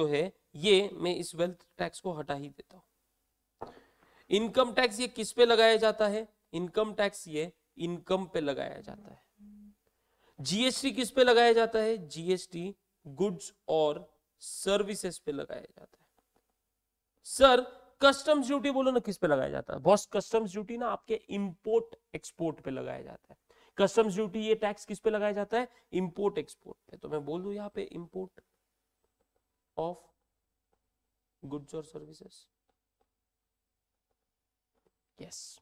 A: है ये, मैं इस वेल्थ टैक्स को हटा ही देता हूं। इनकम टैक्स ये किस पे लगाया जाता है? इनकम टैक्स ये इनकम पे लगाया जाता है। जीएसटी किस पे लगाया जाता है? जीएसटी गुड्स और सर्विसेज पे लगाया जाता है। सर कस्टम्स ड्यूटी बोलो ना, किस पे लगाया जाता है? बॉस कस्टम्स ड्यूटी ना आपके इंपोर्ट एक्सपोर्ट पे लगाया जाता है। कस्टम्स ड्यूटी ये टैक्स किस पे लगाया जाता है? इंपोर्ट एक्सपोर्ट पे। तो मैं बोल दूं यहां पे इंपोर्ट ऑफ गुड्स और सर्विसेज। यस।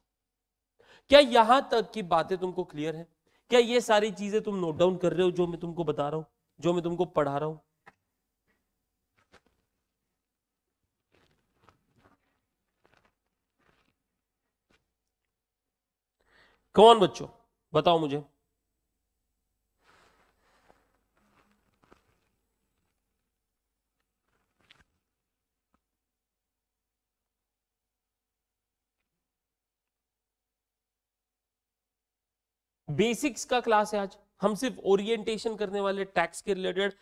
A: क्या यहां तक की बातें तुमको क्लियर है? क्या ये सारी चीजें तुम नोट डाउन कर रहे हो जो मैं तुमको बता रहा हूं, जो मैं तुमको पढ़ा रहा हूं? कौन बच्चों बताओ मुझे। बेसिक्स का क्लास है आज, हम सिर्फ ओरिएंटेशन करने वाले टैक्स के रिलेटेड।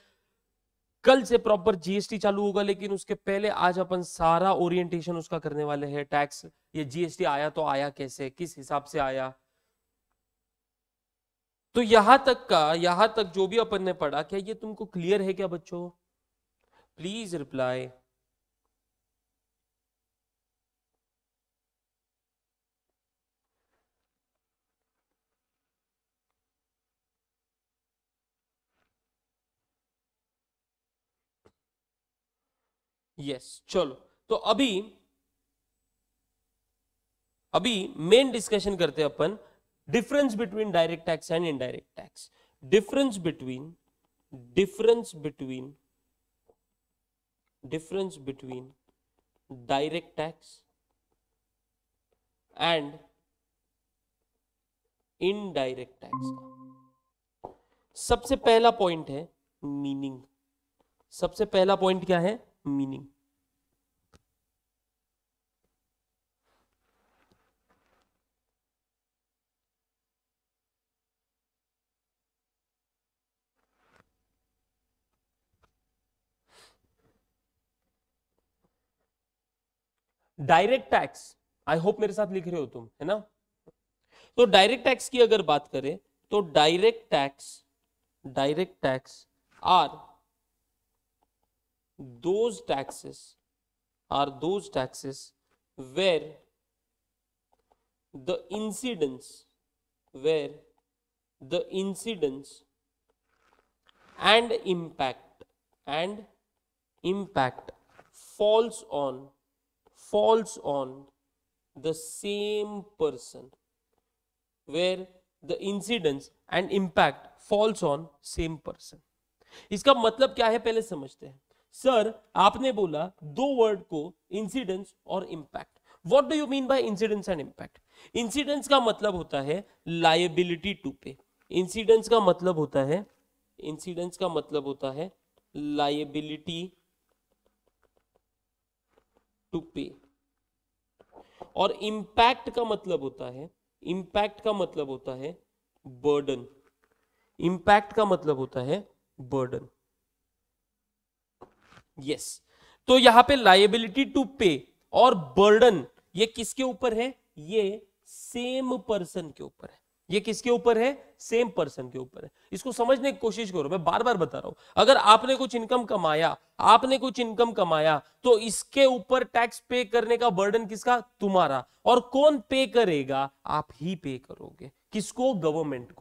A: कल से प्रॉपर जीएसटी चालू होगा, लेकिन उसके पहले आज अपन सारा ओरिएंटेशन उसका करने वाले हैं। टैक्स, ये जीएसटी आया तो आया कैसे, किस हिसाब से आया, तो यहां तक जो भी अपन ने पढ़ा, क्या ये तुमको क्लियर है क्या बच्चों? Please reply. यस, चलो तो अभी मेन डिस्कशन करते हैं अपन difference between direct tax and indirect tax. Difference between direct tax and indirect tax का सबसे पहला पॉइंट है मीनिंग। सबसे पहला पॉइंट क्या है? Meaning. Direct tax, I hope मेरे साथ लिख रहे हो तुम, है ना? तो डायरेक्ट टैक्स की अगर बात करें तो direct tax are those taxes where the incidence and impact falls on the same person, where the incidence and impact falls on same person। इसका मतलब क्या है पहले समझते हैं। सर आपने बोला दो वर्ड को, इंसिडेंस और impact. What do you mean by incidence and impact? Incidence का मतलब होता है लायबिलिटी टू पे। इंसिडेंस का मतलब होता है लायबिलिटी टू पे, और इंपैक्ट का मतलब होता है बर्डन। इंपैक्ट का मतलब होता है बर्डन। यस, तो यहां पे लायबिलिटी टू पे और बर्डन ये किसके ऊपर है? ये सेम पर्सन के ऊपर है। ये किसके ऊपर है? सेम पर्सन के ऊपर है। इसको समझने की कोशिश करो, मैं बार बार बता रहा हूं। अगर आपने कुछ इनकम कमाया तो इसके ऊपर टैक्स पे करने का बर्डन किसका? तुम्हारा। और कौन पे करेगा? आप ही पे करोगे। किसको? गवर्नमेंट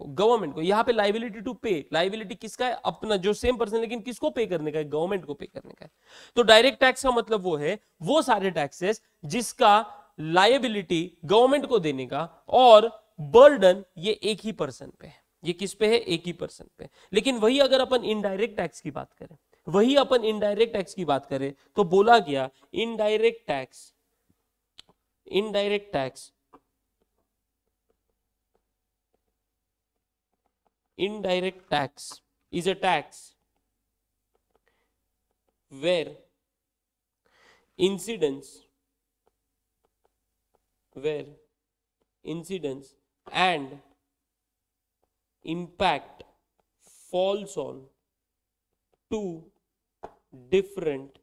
A: को। यहां पे लायबिलिटी टू पे, लायबिलिटी किसका है? अपना, जो सेम पर्सन, लेकिन किसको पे करने का है? गवर्नमेंट को पे करने का है। तो डायरेक्ट टैक्स का मतलब वो है वो सारे टैक्सेस जिसका लायबिलिटी गवर्नमेंट को देने का और बर्डन ये एक ही पर्सन पे है। ये किस पे है? एक ही पर्सन पे। लेकिन वही अगर अपन इनडायरेक्ट टैक्स की बात करें तो बोला गया indirect tax is a tax where incidence and impact falls on two different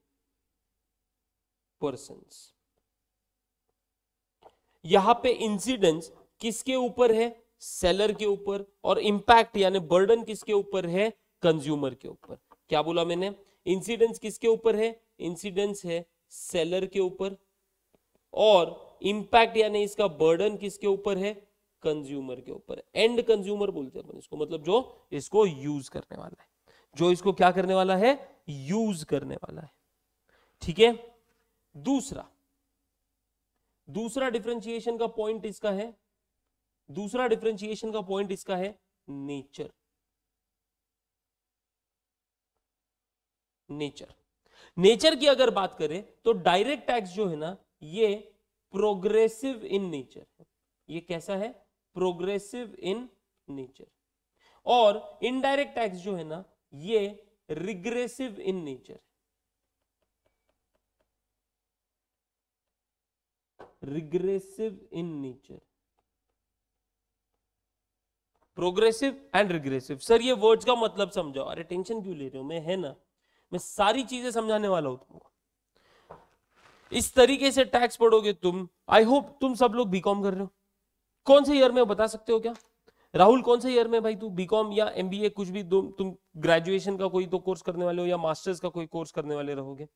A: persons। यहां पे इंसिडेंस किसके ऊपर है? सेलर के ऊपर। और इंपैक्ट यानी बर्डन किसके ऊपर है? कंज्यूमर के ऊपर। क्या बोला मैंने? इंसिडेंस किसके ऊपर है? इंसिडेंस है सेलर के ऊपर, और इंपैक्ट यानी इसका बर्डन किसके ऊपर है? कंज्यूमर के ऊपर। एंड कंज्यूमर बोलते हैं अपन इसको, मतलब जो इसको यूज करने वाला है, जो इसको क्या करने वाला है? यूज करने वाला है। ठीक है। दूसरा डिफरेंशिएशन का पॉइंट इसका है नेचर। नेचर की अगर बात करें तो डायरेक्ट टैक्स जो है ना, ये प्रोग्रेसिव इन नेचर है। ये कैसा है? Progressive in nature. और इनडायरेक्ट टैक्स जो है ना, ये regressive in nature. Progressive and regressive. Sir ये वर्ड्स का मतलब समझाओ। अरे टेंशन क्यों ले रहे हो? मैं है ना, मैं सारी चीजें समझाने वाला हूं तुमको। इस तरीके से टैक्स पढ़ोगे तुम। आई होप तुम सब लोग बीकॉम कर रहे हो। कौन से ईयर में बता सकते हो क्या? राहुल कौन से ईयर में भाई तू, बीकॉम या एमबीए कुछ भी, तुम ग्रेजुएशन का कोई तो कोर्स करने वाले हो या मास्टर्स का कोई कोर्स करने वाले रहोगे।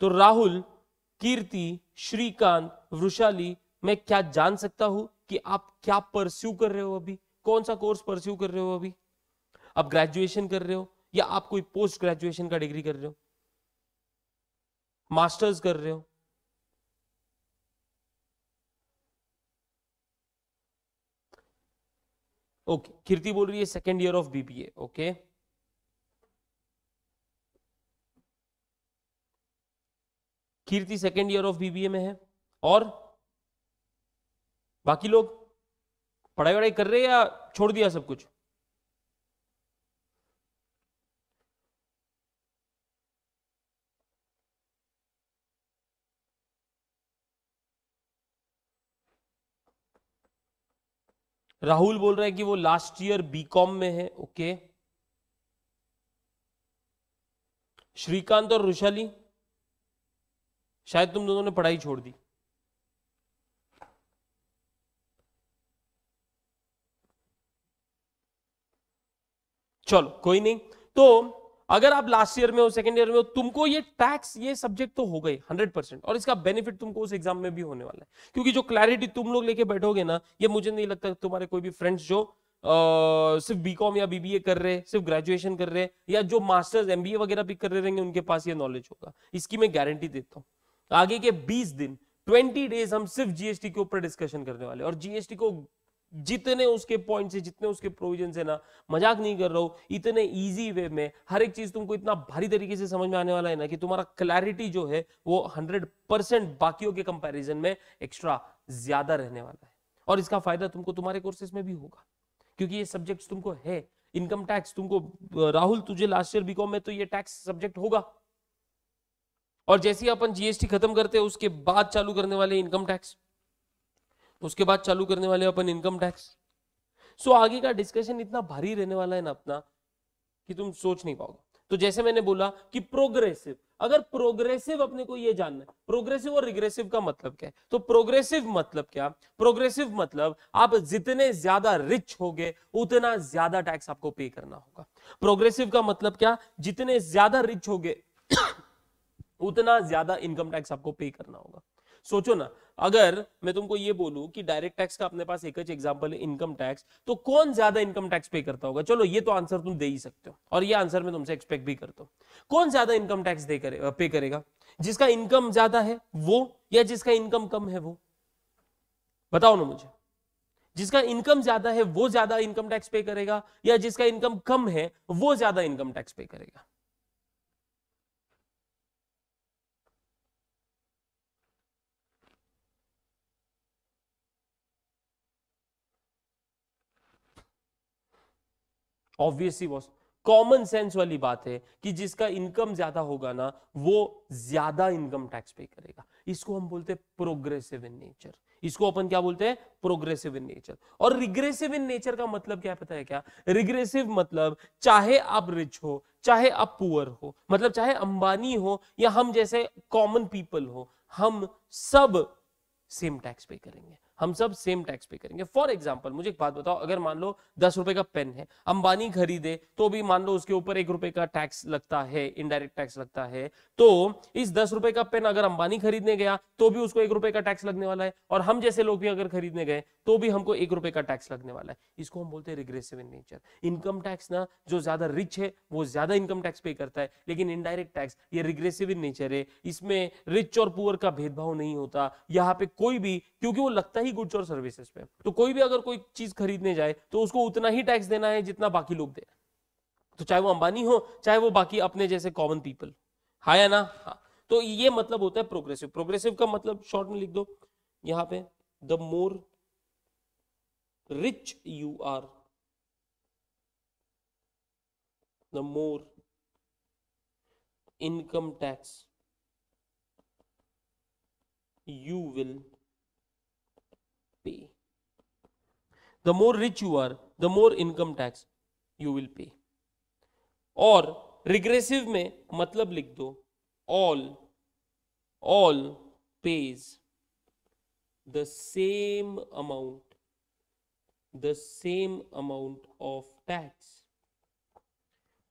A: तो राहुल, कीर्ति, श्रीकांत, वृषाली, मैं क्या जान सकता हूं कि आप क्या परस्यू कर रहे हो अभी, कौन सा कोर्स परस्यू कर रहे हो अभी? आप ग्रेजुएशन कर रहे हो या आप कोई पोस्ट ग्रेजुएशन का डिग्री कर रहे हो, मास्टर्स कर रहे हो? ओके, कीर्ति बोल रही है second year of BBA. Okay, Kirti second year of BBA में है। और बाकी लोग पढ़ाई वढ़ाई कर रहे हैं या छोड़ दिया सब कुछ? राहुल बोल रहा है कि वो लास्ट ईयर बीकॉम में है। ओके, श्रीकांत और रुशाली, शायद तुम दोनों ने पढ़ाई छोड़ दी। चलो कोई नहीं। तो अगर आप लास्ट ईयर में हो, सेकेंड ईयर में हो, तुमको ये टैक्स, ये सब्जेक्ट तो हो गई 100%, और इसका बेनिफिट तुमको उस एग्जाम में भी होने वाला है, क्योंकि जो क्लैरिटी तुम लोग लेके बैठोगे ना, ये मुझे नहीं लगता तुम्हारे कोई भी फ्रेंड्स जो सिर्फ बीकॉम या बीबीए कर रहे, सिर्फ ग्रेजुएशन कर रहे, या जो मास्टर्स एमबीए वगैरह भी कर रहे रहेंगे, उनके पास ये नॉलेज होगा। इसकी मैं गारंटी देता हूँ। आगे के 20 दिन 20 डेज हम सिर्फ जीएसटी के ऊपर डिस्कशन करने वाले, और जीएसटी को जितने उसके पॉइंट है, जितने उसके प्रोविजन है ना, मजाक नहीं कर रहा हूं, इतने इजी वे में हर एक चीज तुमको इतना भारी तरीके से समझ में आने वाला है ना, कि तुम्हारा क्लैरिटी जो है वो 100% बाकियों के कंपैरिजन में एक्स्ट्रा ज्यादा रहने वाला है। और इसका फायदा तुमको तुम्हारे कोर्सेज में भी होगा, क्योंकि ये सब्जेक्ट तुमको है। इनकम टैक्स तुमको, राहुल तुझे लास्ट ईयर बीकॉम में तो ये टैक्स सब्जेक्ट होगा, और जैसे ही अपन जीएसटी खत्म करते हैं उसके बाद चालू करने वाले इनकम टैक्स, उसके बाद चालू करने वाले अपन इनकम टैक्स। सो आगे का डिस्कशन इतना भारी रहने वाला है ना अपना, कि तुम सोच नहीं पाओगे। तो जैसे मैंने बोला कि प्रोग्रेसिव, अगर प्रोग्रेसिव अपने को ये जानना है, प्रोग्रेसिव और रिग्रेसिव का मतलब क्या है, तो प्रोग्रेसिव मतलब क्या, प्रोग्रेसिव मतलब आप जितने ज्यादा रिच होगे उतना ज्यादा टैक्स आपको पे करना होगा। प्रोग्रेसिव का मतलब क्या, जितने ज्यादा रिच होगे उतना ज्यादा इनकम टैक्स आपको पे करना होगा। सोचो ना, अगर मैं तुमको ये बोलूं कि डायरेक्ट टैक्स का अपने पास एक ही एग्जांपल है इनकम टैक्स, तो कौन ज्यादा इनकम टैक्स पे करता होगा? चलो ये तो आंसर तुम दे ही सकते हो, और ये आंसर मैं तुमसे एक्सपेक्ट भी करता हूं। कौन ज्यादा इनकम टैक्स पे करेगा? जिसका इनकम ज्यादा है वो, या जिसका इनकम कम है वो? बताओ ना मुझे। जिसका इनकम ज्यादा है वो ज्यादा इनकम टैक्स पे करेगा, या जिसका इनकम कम है वो ज्यादा इनकम टैक्स पे करेगा? ऑब्वियसली बॉस, कॉमन सेंस वाली बात है कि जिसका इनकम ज्यादा होगा ना वो ज्यादा इनकम टैक्स पे करेगा। इसको हम बोलते हैं प्रोग्रेसिव इन नेचर। इसको अपन क्या बोलते हैं? Progressive in nature. और रिग्रेसिव इन नेचर का मतलब क्या पता है क्या? रिग्रेसिव मतलब चाहे आप रिच हो चाहे आप पुअर हो, मतलब चाहे अंबानी हो या हम जैसे कॉमन पीपल हो, हम सब सेम टैक्स पे करेंगे, हम सब सेम टैक्स पे करेंगे। फॉर एग्जाम्पल मुझे एक बात बताओ, अगर मान लो 10 रुपए का पेन है, अंबानी खरीदे तो भी मान लो उसके ऊपर 1 रुपए का टैक्स लगता है, इनडायरेक्ट टैक्स लगता है। तो इस 10 रुपए का पेन अगर अंबानी खरीदने गया तो भी उसको 1 रुपए का टैक्स लगने वाला है, और हम जैसे लोग भी अगर खरीदने गए तो भी हमको 1 रुपए का टैक्स लगने वाला है। इसको हम बोलते हैं regressive in nature. Income tax ना, जो ज्यादा रिच है वो ज्यादा इनकम टैक्स पे करता है, लेकिन इनडायरेक्ट टैक्स ये रिग्रेसिव इन नेचर है। इसमें रिच और पुअर का भेदभाव नहीं होता यहाँ पे कोई भी, क्योंकि वो लगता ही गुड्स और सर्विसेज पे। तो कोई भी अगर कोई चीज खरीदने जाए तो उसको उतना ही टैक्स देना है जितना बाकी लोग दे, तो चाहे वो अंबानी हो चाहे वो बाकी अपने जैसे कॉमन पीपल। हाँ या ना? हाँ। तो ये मतलब होता है प्रोग्रेसिव। प्रोग्रेसिव का मतलब शॉर्ट में लिख दो यहां पे, the more rich you are, the more income tax you will pay. The more rich you are, the more income tax you will pay. और रिग्रेसिव में मतलब लिख दो all pays the same amount, the same amount of tax.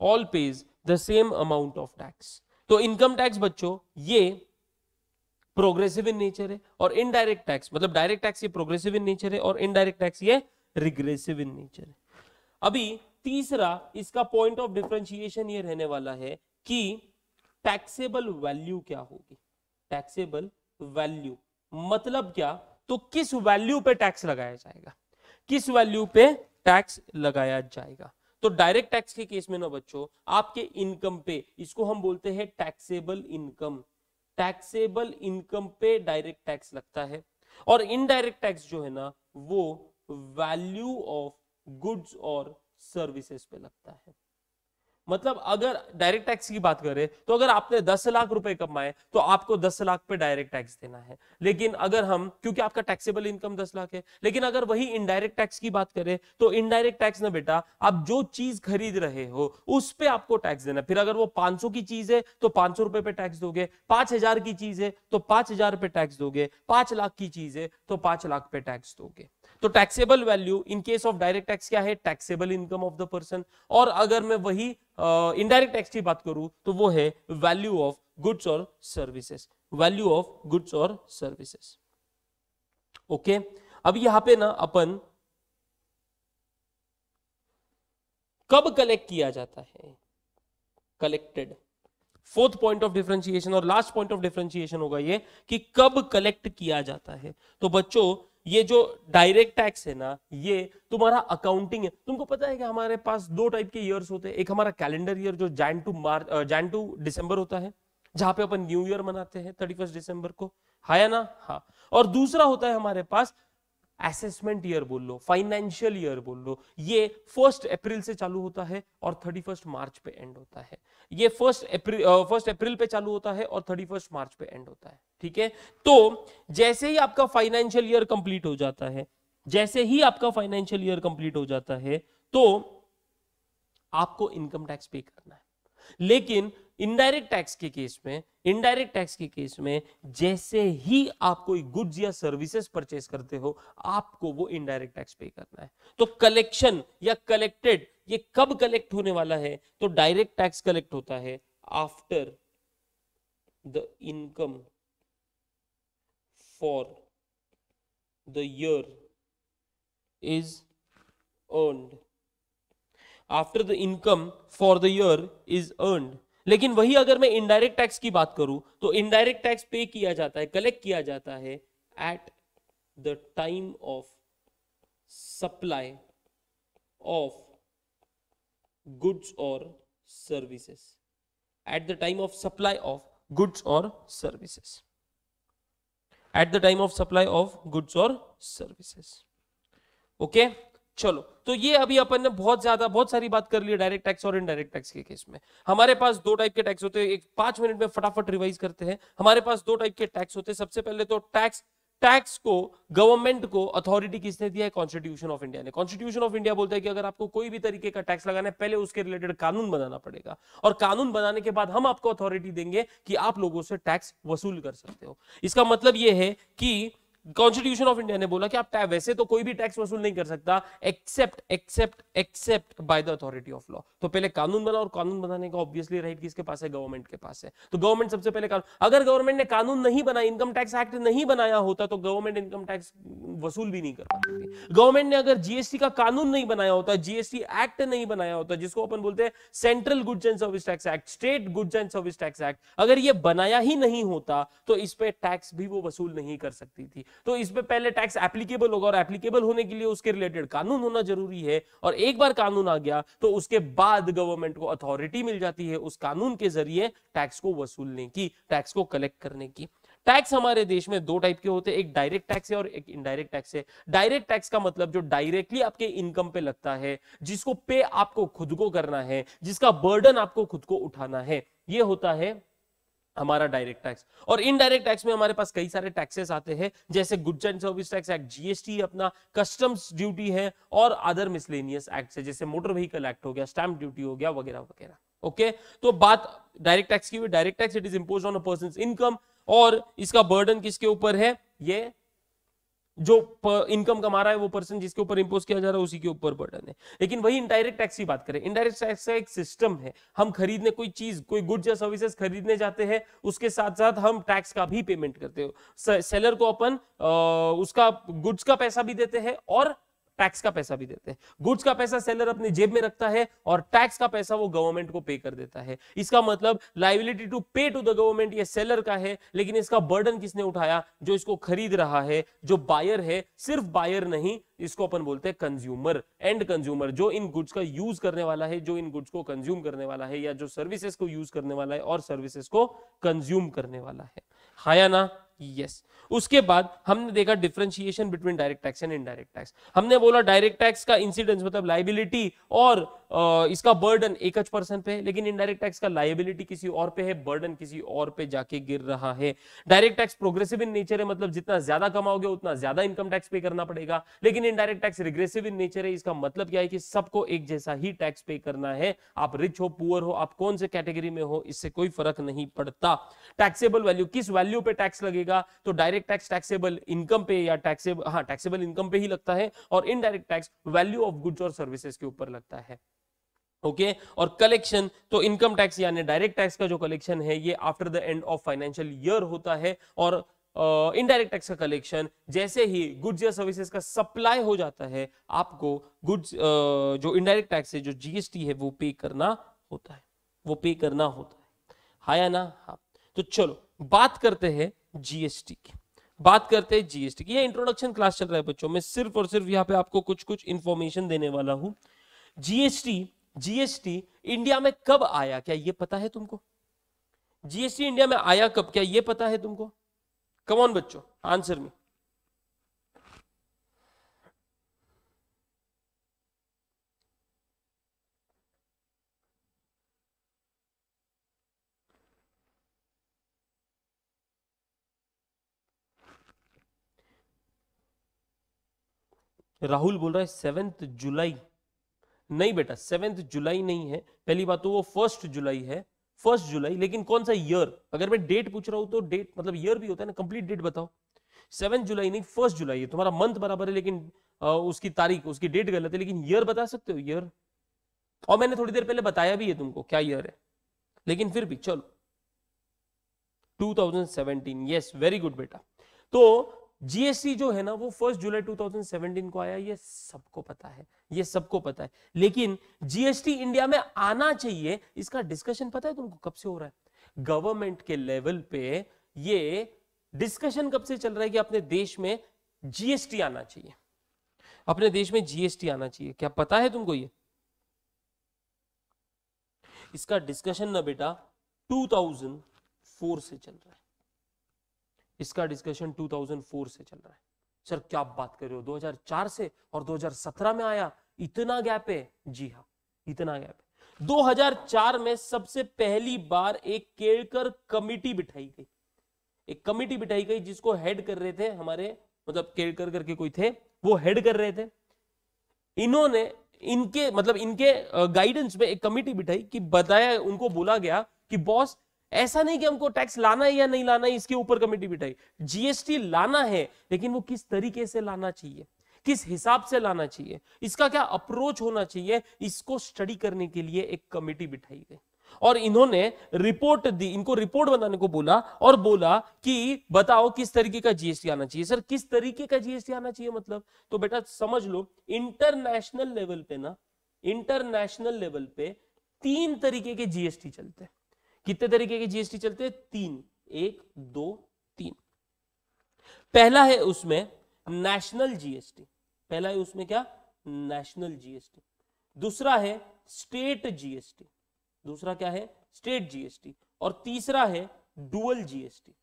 A: All pays the same amount of tax. तो इनकम टैक्स बच्चों ये प्रोग्रेसिव इन नेचर है, और इनडायरेक्ट टैक्स मतलब डायरेक्ट टैक्स ये प्रोग्रेसिव इन नेचर है, और इनडायरेक्ट टैक्स ये रिग्रेसिव इन नेचर है। अभी तीसरा इसका पॉइंट ऑफ डिफरेंशिएशन ये रहने वाला है कि टैक्सेबल वैल्यू क्या होगी। टैक्सेबल वैल्यू मतलब क्या, तो किस वैल्यू पे टैक्स लगाया जाएगा, किस वैल्यू पे टैक्स लगाया जाएगा। तो डायरेक्ट टैक्स के केस में ना बच्चों आपके इनकम पे, इसको हम बोलते हैं टैक्सेबल इनकम, टैक्सेबल इनकम पे डायरेक्ट टैक्स लगता है। और इनडायरेक्ट टैक्स जो है ना वो वैल्यू ऑफ गुड्स और सर्विसेज पे लगता है। मतलब अगर डायरेक्ट टैक्स की बात करें तो अगर आपने 10 लाख रुपए कमाए तो आपको 10 लाख पे डायरेक्ट टैक्स देना है। लेकिन अगर हम, क्योंकि आपका टैक्सेबल इनकम 10 लाख है, लेकिन अगर वही इनडायरेक्ट टैक्स की बात करें तो इनडायरेक्ट टैक्स ना बेटा, आप जो चीज खरीद रहे हो उस पे आपको टैक्स देना। फिर अगर वो 500 की चीज है तो 500 रुपए पे टैक्स दोगे, 5000 की चीज है तो 5000 पे टैक्स दोगे, 5 लाख की चीज है तो 5 लाख पे टैक्स दोगे। तो taxable value in case of direct tax क्या है, taxable income of the person. और अगर मैं वही इनडायरेक्ट टैक्स की बात करूं तो वो है वैल्यू ऑफ गुड्स और सर्विसेज, वैल्यू ऑफ गुड्स और सर्विसेज। ओके, अब यहां पे ना अपन कब कलेक्ट किया जाता है, collected. Fourth point of differentiation और लास्ट पॉइंट ऑफ डिफरेंशिएशन होगा ये कि कब कलेक्ट किया जाता है। तो बच्चों ये जो डायरेक्ट टैक्स है ना ये तुम्हारा अकाउंटिंग है। तुमको पता है कि हमारे पास दो टाइप के ईयर्स होते हैं, एक हमारा कैलेंडर ईयर जो जैन टू दिसंबर होता है, जहां पे अपन न्यू ईयर मनाते हैं 31 दिसंबर को, है या ना। हाँ, और दूसरा होता है हमारे पास असेसमेंट ईयर बोल लो, फाइनेंशियल ईयर बोल लो। ये 1 अप्रैल से चालू होता है और 31 मार्च पे एंड होता है। ये 1 अप्रैल पे चालू होता है और 31 मार्च पे एंड होता है। ठीक है, तो जैसे ही आपका फाइनेंशियल ईयर कंप्लीट हो जाता है, जैसे ही आपका फाइनेंशियल ईयर कंप्लीट हो जाता है तो आपको इनकम टैक्स पे करना है। लेकिन इनडायरेक्ट टैक्स के केस में, इनडायरेक्ट टैक्स के केस में जैसे ही आप कोई गुड्स या सर्विसेज परचेस करते हो आपको वो इनडायरेक्ट टैक्स पे करना है। तो कलेक्शन या कलेक्टेड ये कब कलेक्ट होने वाला है, तो डायरेक्ट टैक्स कलेक्ट होता है after the income for the year is earned, after the income for the year is earned. लेकिन वही अगर मैं इनडायरेक्ट टैक्स की बात करूं तो इनडायरेक्ट टैक्स पे किया जाता है, कलेक्ट किया जाता है at the time of supply of goods और services, at the time of supply of goods और services, at the time of supply of goods और सर्विसेज। ओके, चलो, तो ये अभी अपन ने बहुत सारी बात कर ली डायरेक्ट टैक्स और इनडायरेक्ट टैक्स के केस में। हमारे पास दो टाइप के टैक्स होते हैं, एक 5 मिनट में फटाफट रिवाइज करते हैं। हमारे पास दो टाइप के टैक्स होते हैं। सबसे पहले तो टैक्स को गवर्नमेंट को अथॉरिटी किसने दिया है, कॉन्स्टिट्यूशन ऑफ इंडिया ने। कॉन्स्टिट्यूशन ऑफ इंडिया बोलता है कि अगर आपको कोई भी तरीके का टैक्स लगाना है पहले उसके रिलेटेड कानून बनाना पड़ेगा, और कानून बनाने के बाद हम आपको अथॉरिटी देंगे कि आप लोगों से टैक्स वसूल कर सकते हो। इसका मतलब यह है कि कॉन्स्टिट्यूशन ऑफ इंडिया ने बोला कि आप वैसे तो कोई भी टैक्स वसूल नहीं कर सकता except by the authority of law. तो पहले कानून बना, और कानून बनाने का ऑब्वियसली राइट किसके पास है, गवर्नमेंट के पास है। तो गवर्नमेंट सबसे पहले कानून, अगर गवर्नमेंट ने कानून नहीं बनाया, इनकम टैक्स एक्ट नहीं बनाया होता तो गवर्नमेंट इनकम टैक्स वसूल भी नहीं कर पाती थी। गवर्नमेंट ने अगर जीएसटी का कानून नहीं बनाया होता, जीएसटी एक्ट नहीं बनाया होता, जिसको अपन बोलते हैं central goods and service tax act, state goods and service tax act, अगर ये बनाया ही नहीं होता तो इस पे टैक्स भी वो वसूल नहीं कर सकती थी। तो इस पे पहले टैक्स एप्लीकेबल होगा, और एप्लीकेबल होने के लिए उसके रिलेटेड कानून होना जरूरी है। और एक बार कानून आ गया तो उसके बाद गवर्नमेंट को अथॉरिटी मिल जाती है उस कानून के जरिए टैक्स को वसूलने की, टैक्स को कलेक्ट करने की। टैक्स हमारे देश में दो टाइप के होते हैं, एक डायरेक्ट टैक्स है और एक इनडायरेक्ट टैक्स है। डायरेक्ट टैक्स का मतलब जो डायरेक्टली आपके इनकम पे लगता है, जिसको पे आपको खुद को करना है, जिसका बर्डन आपको खुद को उठाना है, ये होता है हमारा डायरेक्ट टैक्स। और इनडायरेक्ट टैक्स में हमारे पास कई सारे टैक्सेस आते हैं, जैसे goods and service tax act, GST अपना, कस्टम्स ड्यूटी है, और अदर मिसलेनियस एक्ट है, जैसे मोटर व्हीकल एक्ट हो गया, स्टैंप ड्यूटी हो गया, वगैरह वगैरह। ओके, तो बात डायरेक्ट टैक्स की हुई। Direct tax it is imposed on a persons income, और इसका बर्डन किसके ऊपर है, ये जो इनकम कमा रहा है वो पर्सन जिसके ऊपर इंपोज किया जा रहा है उसी के ऊपर बर्डन है। लेकिन वही इनडायरेक्ट टैक्स की बात करें, इनडायरेक्ट टैक्स का एक सिस्टम है, हम खरीदने कोई चीज कोई गुड्स या सर्विसेज खरीदने जाते हैं, उसके साथ साथ हम टैक्स का भी पेमेंट करते हो। सेलर को अपन उसका गुड्स का पैसा भी देते हैं और टैक्स का पैसा भी देते हैं। गुड्स का पैसा सेलर अपनी जेब में रखता है और टैक्स का पैसा वो गवर्नमेंट को पे कर देता है। इसका मतलब लायबिलिटी टू पे टू द गवर्नमेंट ये सेलर का है, लेकिन इसका बर्डन किसने उठाया? जो इसको खरीद रहा है, जो बायर है। सिर्फ बायर नहीं, इसको अपन बोलते हैं कंज्यूमर, एंड कंज्यूमर, जो इन गुड्स का यूज करने वाला है, जो इन गुड्स को कंज्यूम करने वाला है, या जो सर्विसेज को यूज करने वाला है और सर्विसेज को कंज्यूम करने वाला है। हाँ या ना? यस। उसके बाद हमने देखा differentiation between direct tax and indirect tax. हमने बोला डायरेक्ट टैक्स का इंसिडेंस मतलब लायबिलिटी और इसका बर्डन एक पर्सन पे है, लेकिन इनडायरेक्ट टैक्स का लायबिलिटी किसी और पे है, बर्डन किसी और पे जाके गिर रहा है। Direct tax progressive in nature है, मतलब जितना ज्यादा कमाओगे उतना ज्यादा इनकम टैक्स पे करना पड़ेगा। लेकिन indirect tax regressive in nature है, इसका मतलब क्या है कि सबको एक जैसा ही टैक्स पे करना है। आप रिच हो, पुअर हो, आप कौन से कैटेगरी में हो, इससे कोई फर्क नहीं पड़ता। टैक्सेबल वैल्यू, किस वैल्यू पे टैक्स लगेगा? तो डायरेक्ट टैक्स टैक्सेबल इनकम पे या टैक्सेबल इनकम पे ही लगता है, और indirect tax value of goods और सर्विसेज के ऊपर लगता है। ओके और कलेक्शन, तो इनकम टैक्स यानी डायरेक्ट टैक्स का जो कलेक्शन है ये after the end of financial year होता है, और इनडायरेक्ट टैक्स का कलेक्शन जैसे ही गुड्स या सर्विसेज का सप्लाई हो जाता है, आपको गुड्स जो इनडायरेक्ट टैक्स है, जो जीएसटी है, वो पे करना होता है, वो पे करना होता है। हाँ या ना? हाँ। तो चलो बात करते हैं जीएसटी की, बात करते हैं जीएसटी की। ये इंट्रोडक्शन क्लास चल रहा है बच्चों, मैं सिर्फ और सिर्फ यहाँ पे आपको कुछ कुछ इंफॉर्मेशन देने वाला हूं। जीएसटी इंडिया में कब आया, क्या ये पता है तुमको? जीएसटी इंडिया में आया कब, क्या ये पता है तुमको? कम ऑन बच्चों, आंसर मी। राहुल बोल रहा है 7 जुलाई। नहीं बेटा, 7 जुलाई नहीं है। पहली बात तो वो 1 जुलाई है, 1 जुलाई। लेकिन कौन सा ईयर? अगर मैं डेट पूछ रहा हूं तो डेट मतलब ईयर भी होता है ना, कंप्लीट डेट बताओ। 7 जुलाई नहीं, 1 जुलाई है। तुम्हारा मंथ बराबर है लेकिन उसकी तारीख, उसकी डेट गलत है, लेकिन ईयर बता सकते हो? ईयर, और मैंने थोड़ी देर पहले बताया भी है तुमको क्या ईयर है, लेकिन फिर भी चलो 2017। यस, वेरी गुड बेटा। तो जीएसटी जो है ना वो 1 जुलाई 2017 को आया, ये सबको पता है, ये सबको पता है। लेकिन जीएसटी इंडिया में आना चाहिए, इसका डिस्कशन पता है तुमको कब से हो रहा है? गवर्नमेंट के लेवल पे ये डिस्कशन कब से चल रहा है कि अपने देश में जीएसटी आना चाहिए, अपने देश में जीएसटी आना चाहिए। क्या पता है तुमको? ये इसका डिस्कशन ना बेटा 2004 से चल रहा है, इसका डिस्कशन 2004 से चल रहा है। सर क्या बात कर रहे हो, 2004 से और 2017 में आया, इतना गैप है? जी हाँ, इतना गैप है। 2004 में सबसे पहली बार एक केड़कर कमिटी बिठाई गई, एक कमिटी बिठाई गई जिसको हेड कर रहे थे हमारे, मतलब केड़कर करके कोई थे, वो हेड कर रहे थे। इन्होंने इनके मतलब इनके गाइडेंस में एक कमिटी बिठाई कि बताया, उनको बोला गया कि बॉस ऐसा नहीं कि हमको टैक्स लाना है या नहीं लाना है, इसके ऊपर कमेटी बिठाई। जीएसटी लाना है, लेकिन वो किस तरीके से लाना चाहिए, किस हिसाब से लाना चाहिए, इसका क्या अप्रोच होना चाहिए, इसको स्टडी करने के लिए एक कमेटी बिठाई गई। और इन्होंने रिपोर्ट दी, इनको रिपोर्ट बनाने को बोला और बोला कि बताओ किस तरीके का जीएसटी आना चाहिए। सर किस तरीके का जीएसटी आना चाहिए मतलब? तो बेटा समझ लो, इंटरनेशनल लेवल पे ना, इंटरनेशनल लेवल पे 3 तरीके के जीएसटी चलते हैं। कितने तरीके के जीएसटी चलते हैं? 3, 1, 2, 3। पहला है उसमें नेशनल जीएसटी, पहला है उसमें क्या? National GST. दूसरा है स्टेट जीएसटी, दूसरा क्या है? State GST. और तीसरा है डुअल जीएसटी।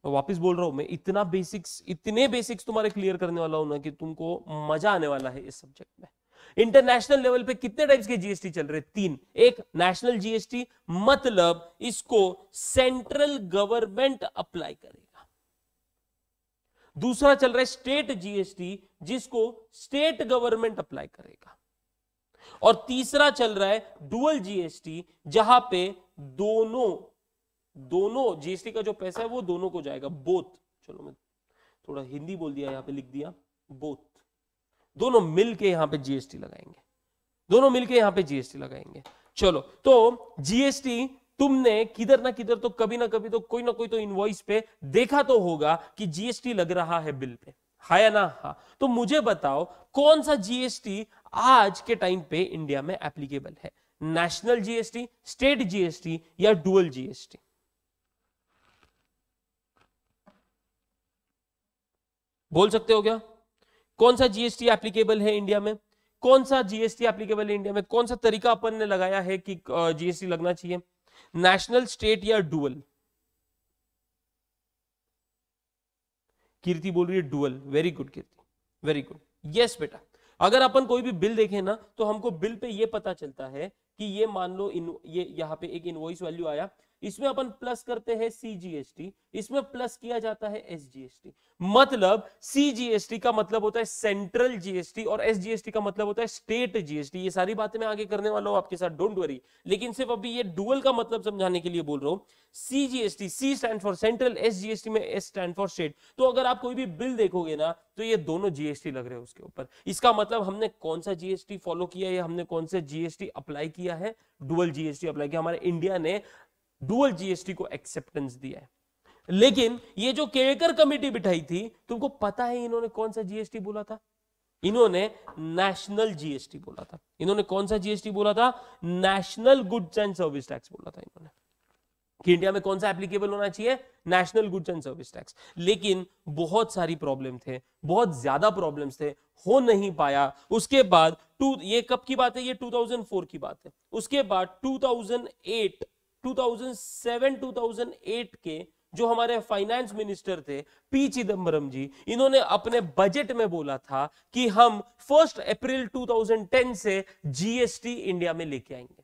A: वापस बोल रहा हूं मैं, इतना बेसिक्स, इतने बेसिक्स तुम्हारे क्लियर करने वाला हूं ना कि तुमको मजा आने वाला है इस सब्जेक्ट में। इंटरनेशनल लेवल पे कितने टाइप्स के जीएसटी चल रहे? 3। एक नेशनल जीएसटी, मतलब इसको सेंट्रल गवर्नमेंट अप्लाई करेगा। दूसरा चल रहा है स्टेट जीएसटी, जिसको स्टेट गवर्नमेंट अप्लाई करेगा। और तीसरा चल रहा है डुअल जीएसटी, जहां पे दोनों जीएसटी का जो पैसा है वो दोनों को जाएगा, बोथ। चलो मैं थोड़ा हिंदी बोल दिया, यहाँ पे लिख दिया बोथ, दोनों मिलके यहाँ पे जीएसटी लगाएंगे, दोनों मिलके यहाँ पे जीएसटी लगाएंगे। चलो, तो जीएसटी तुमने किधर ना किधर तो कभी ना कभी तो कोई ना कोई तो इनवॉइस पे देखा तो होगा कि जीएसटी लग रहा है बिल पे, हाँ या ना? हाँ। तो मुझे बताओ कौन सा जीएसटी आज के टाइम पे इंडिया में एप्लीकेबल है? नेशनल जीएसटी, स्टेट जीएसटी या डुअल जीएसटी? बोल सकते हो क्या? कौन सा जीएसटी एप्लीकेबल है इंडिया में? कौन सा जीएसटी एप्लीकेबल है इंडिया में? कौन सा तरीका अपन ने लगाया है कि जीएसटी लगना चाहिए? नेशनल, स्टेट या डुअल? कीर्ति बोल रही है डुअल। वेरी गुड कीर्ति, वेरी गुड। यस बेटा, अगर अपन कोई भी बिल देखें ना तो हमको बिल पे ये पता चलता है कि ये मान लो ये यहाँ पे एक इनवॉइस वैल्यू आया, इसमें अपन प्लस करते हैं सीजीएसटी, इसमें प्लस किया जाता है एसजीएसटी। मतलब सीजीएसटी का मतलब होता है सेंट्रल जीएसटी और एसजीएसटी का मतलब होता है स्टेट जीएसटी। ये सारी बातें मैं आगे करने वाला हूं आपके साथ, डोंट वरी, लेकिन सिर्फ अभी ये डुअल का मतलब समझाने के लिए बोल रहा हूं। CGST, C stand for central, SGST में एस स्टैंड फॉर स्टेट। तो अगर आप कोई भी बिल देखोगे ना तो ये दोनों जीएसटी लग रहे हैं उसके ऊपर। इसका मतलब हमने कौन सा जीएसटी फॉलो किया है, हमने कौन सा जीएसटी अप्लाई किया है? डुअल जीएसटी अप्लाई किया। हमारे इंडिया ने डुअल जीएसटी को एक्सेप्टेंस दिया है। लेकिन ये जो केड़कर कमेटी बिठाई थी, तुमको पता है इन्होंने कौन सा जीएसटी बोला था? इन्होंने नेशनल जीएसटी बोला था। इन्होंने कौन सा जीएसटी बोला था? National goods and service tax बोला था इन्होंने, कि इंडिया में कौन सा एप्लीकेबल होना चाहिए? National goods and service tax. लेकिन बहुत सारी प्रॉब्लम थे, बहुत ज्यादा प्रॉब्लम्स थे, हो नहीं पाया। उसके बाद ये कब की बात है? ये 2004 की बात है। उसके बाद 2008, 2007, 2008 के जो हमारे फाइनेंस मिनिस्टर थे पी चिदम्बरम जी, इन्होंने अपने बजट में बोला था कि हम 1 अप्रैल 2010 से जीएसटी इंडिया में लेके आएंगे।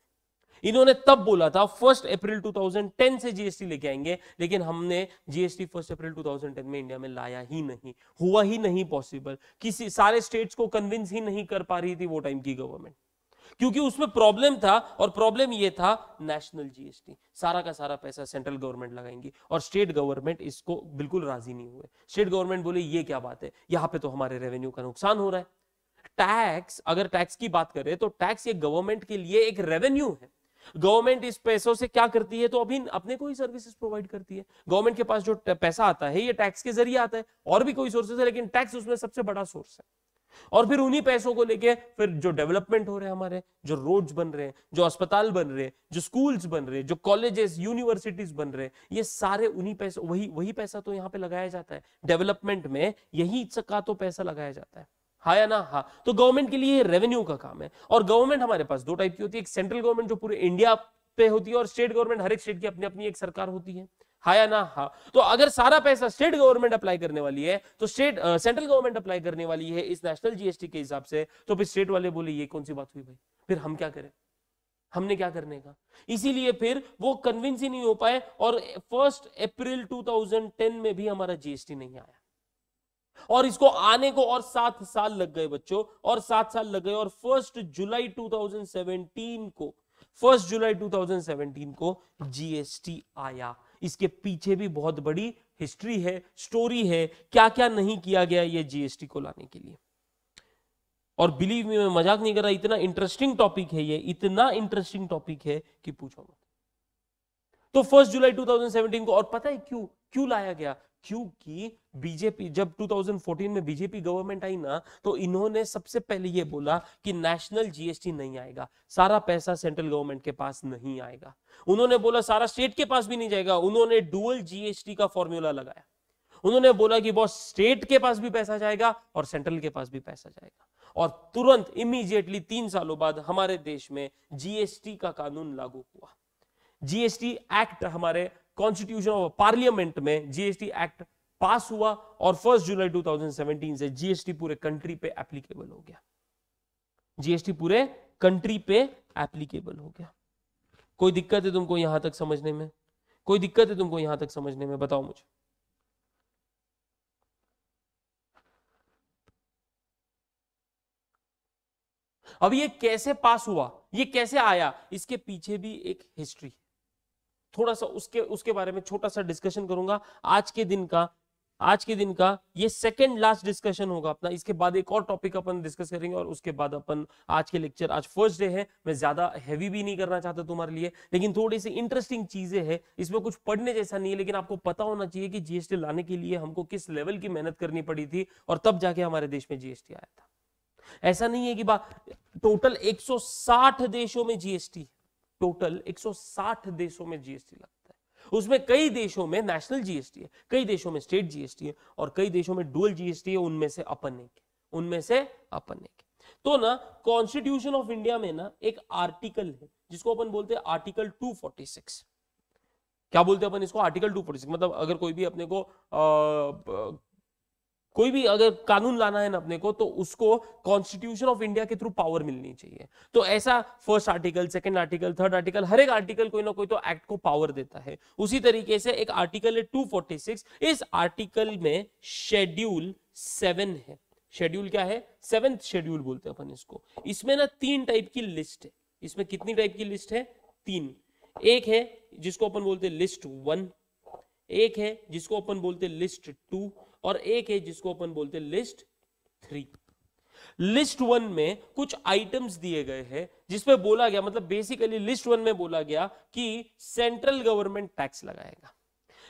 A: इन्होंने तब बोला था 1 अप्रैल 2010 से जीएसटी लेके आएंगे, लेकिन हमने जीएसटी 1 अप्रैल 2010 में इंडिया में लाया ही नहीं, हुआ ही नहीं पॉसिबल। किसी सारे स्टेट्स को कन्विंस ही नहीं कर पा रही थी वो टाइम की गवर्नमेंट, क्योंकि उसमें प्रॉब्लम था, और प्रॉब्लम ये था नेशनल जीएसटी, सारा का सारा पैसा सेंट्रल गवर्नमेंट लगाएंगी, और स्टेट गवर्नमेंट इसको बिल्कुल राजी नहीं हुए। स्टेट गवर्नमेंट बोले ये क्या बात है, यहां पे तो हमारे रेवेन्यू का नुकसान हो रहा है। टैक्स, अगर टैक्स की बात करें तो टैक्स ये गवर्नमेंट के लिए एक रेवेन्यू है। गवर्नमेंट इस पैसों से क्या करती है? तो अभी अपने को ही सर्विसेज प्रोवाइड करती है। गवर्नमेंट के पास जो पैसा आता है ये टैक्स के जरिए आता है, और भी कोई सोर्सेज है, लेकिन टैक्स उसमें सबसे बड़ा सोर्स है। और फिर उन्हीं पैसों को लेके फिर जो डेवलपमेंट हो रहे हैं, हमारे जो रोड्स बन रहे हैं, जो अस्पताल बन रहे हैं, जो स्कूल्स बन रहे हैं, जो कॉलेजेस यूनिवर्सिटीज बन रहे हैं, ये सारे उन्हीं पैसे, वही पैसा तो यहाँ पे लगाया जाता है डेवलपमेंट में, यही का तो पैसा लगाया जाता है, हाँ या ना? हाँ। तो गवर्नमेंट के लिए रेवेन्यू का काम है। और गवर्नमेंट हमारे पास दो टाइप की होती है, एक सेंट्रल गवर्नमेंट जो पूरे इंडिया पे होती है, और स्टेट गवर्नमेंट, हर एक स्टेट की अपनी अपनी एक सरकार होती है, हाँ या ना? हाँ। तो अगर सारा पैसा स्टेट गवर्नमेंट अप्लाई करने वाली है, तो सेंट्रल गवर्नमेंट अप्लाई करने वाली है इस नेशनल जीएसटी के हिसाब से, तो फिर स्टेट वाले बोले ये कौन सी बात हुई भाई, फिर हम क्या करें, हमने क्या करने का? इसीलिए फिर वो कन्विंस ही नहीं हो पाए, और 1 अप्रैल 2010 में भी हमारा जीएसटी नहीं आया, और इसको आने को और 7 साल लग गए बच्चों, और 7 साल लग गए, और 1 जुलाई 2017 को, 1 जुलाई 2017 को जीएसटी आया। इसके पीछे भी बहुत बड़ी हिस्ट्री है, स्टोरी है, क्या क्या नहीं किया गया ये जीएसटी को लाने के लिए। और बिलीव मी, मैं मजाक नहीं कर रहा, इतना इंटरेस्टिंग टॉपिक है ये, इतना इंटरेस्टिंग टॉपिक है कि पूछो मत। तो 1 जुलाई 2017 को, और पता है क्यों लाया गया? क्योंकि बीजेपी, जब 2014 में बीजेपी गवर्नमेंट आई ना, तो इन्होंने सबसे पहले ये बोला कि नेशनल जीएसटी नहीं आएगा, सारा पैसा सेंट्रल गवर्नमेंट के पास नहीं आएगा। उन्होंने बोला सारा स्टेट के पास भी नहीं जाएगा, उन्होंने डुअल जीएसटी का फॉर्मूला लगाया। उन्होंने बोला कि बॉस स्टेट के पास भी पैसा जाएगा और सेंट्रल के पास भी पैसा जाएगा, और तुरंत इमीडिएटली 3 सालों बाद हमारे देश में जीएसटी का कानून लागू हुआ। जीएसटी एक्ट हमारे कॉन्स्टिट्यूशन ऑफ पार्लियामेंट में जीएसटी एक्ट पास हुआ, और 1 जुलाई 2017 से जीएसटी पूरे कंट्री पे एप्लीकेबल हो गया। जीएसटी पूरे कंट्री पे एप्लीकेबल हो गया। कोई दिक्कत है तुमको यहां तक समझने में? कोई दिक्कत है तुमको यहां तक समझने में? बताओ मुझे। अब ये कैसे पास हुआ, ये कैसे आया, इसके पीछे भी एक हिस्ट्री, थोड़ा सा उसके बारे में छोटा सा डिस्कशन करूंगा। आज के दिन का आज के दिन का ये सेकंड लास्ट डिस्कशन होगा अपना। इसके बाद एक और टॉपिक अपन डिस्कस करेंगे और उसके बाद अपन आज के लेक्चर, आज फर्स्ट डे है, मैं ज्यादा हैवी भी नहीं करना चाहता तुम्हारे लिए, लेकिन थोड़ी सी इंटरेस्टिंग चीजें हैं, इसमें कुछ पढ़ने जैसा नहीं है, लेकिन आपको पता होना चाहिए कि जीएसटी लाने के लिए हमको किस लेवल की मेहनत करनी पड़ी थी और तब जाके हमारे देश में जीएसटी आया था। ऐसा नहीं है कि टोटल 160 देशों में जीएसटी, टोटल 160 देशों में जीएसटी लगता है। उसमें कई देशों में नेशनल जीएसटी है, कई देशों में स्टेट जीएसटी है और कई देशों में डुअल जीएसटी है, उनमें से अपन एक, उनमें से अपन एक। तो ना कॉन्स्टिट्यूशन ऑफ इंडिया में ना एक आर्टिकल है जिसको अपन बोलते हैं आर्टिकल 246। क्या बोलते हैं अपन इसको? आर्टिकल 246। मतलब अगर कोई भी अपने को कोई भी अगर कानून लाना है ना अपने को, तो उसको कॉन्स्टिट्यूशन ऑफ इंडिया के थ्रू पावर मिलनी चाहिए। तो ऐसा first article, second article, third article, हर एक आर्टिकल कोई ना कोई तो एक्ट को पावर देता है। उसी तरीके से एक आर्टिकल है 246। इस आर्टिकल में शेड्यूल 7 है। शेड्यूल क्या है? 7th शेड्यूल बोलते हैं अपन इसको। इसमें ना 3 टाइप की लिस्ट है। इसमें कितनी टाइप की लिस्ट है? 3। एक है जिसको अपन बोलते हैं लिस्ट 1, एक है जिसको अपन बोलते हैं लिस्ट 2 और एक है जिसको अपन बोलते हैं लिस्ट 3। लिस्ट 1 में कुछ आइटम्स दिए गए हैं जिसमें बोला गया, मतलब बेसिकली लिस्ट 1 में बोला गया कि सेंट्रल गवर्नमेंट टैक्स लगाएगा।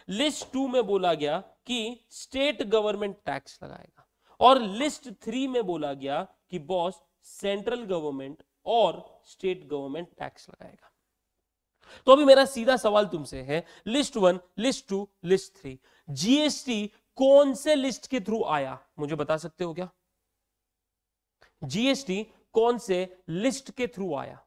A: लिस्ट 2 में बोला गया कि स्टेट गवर्नमेंट टैक्स लगाएगा और लिस्ट 3 में बोला गया कि बॉस सेंट्रल गवर्नमेंट और स्टेट गवर्नमेंट टैक्स लगाएगा। तो अभी मेरा सीधा सवाल तुमसे है, लिस्ट 1, लिस्ट 2, लिस्ट 3, जीएसटी कौन से लिस्ट के थ्रू आया? मुझे बता सकते हो क्या? जीएसटी कौन से लिस्ट के थ्रू आया?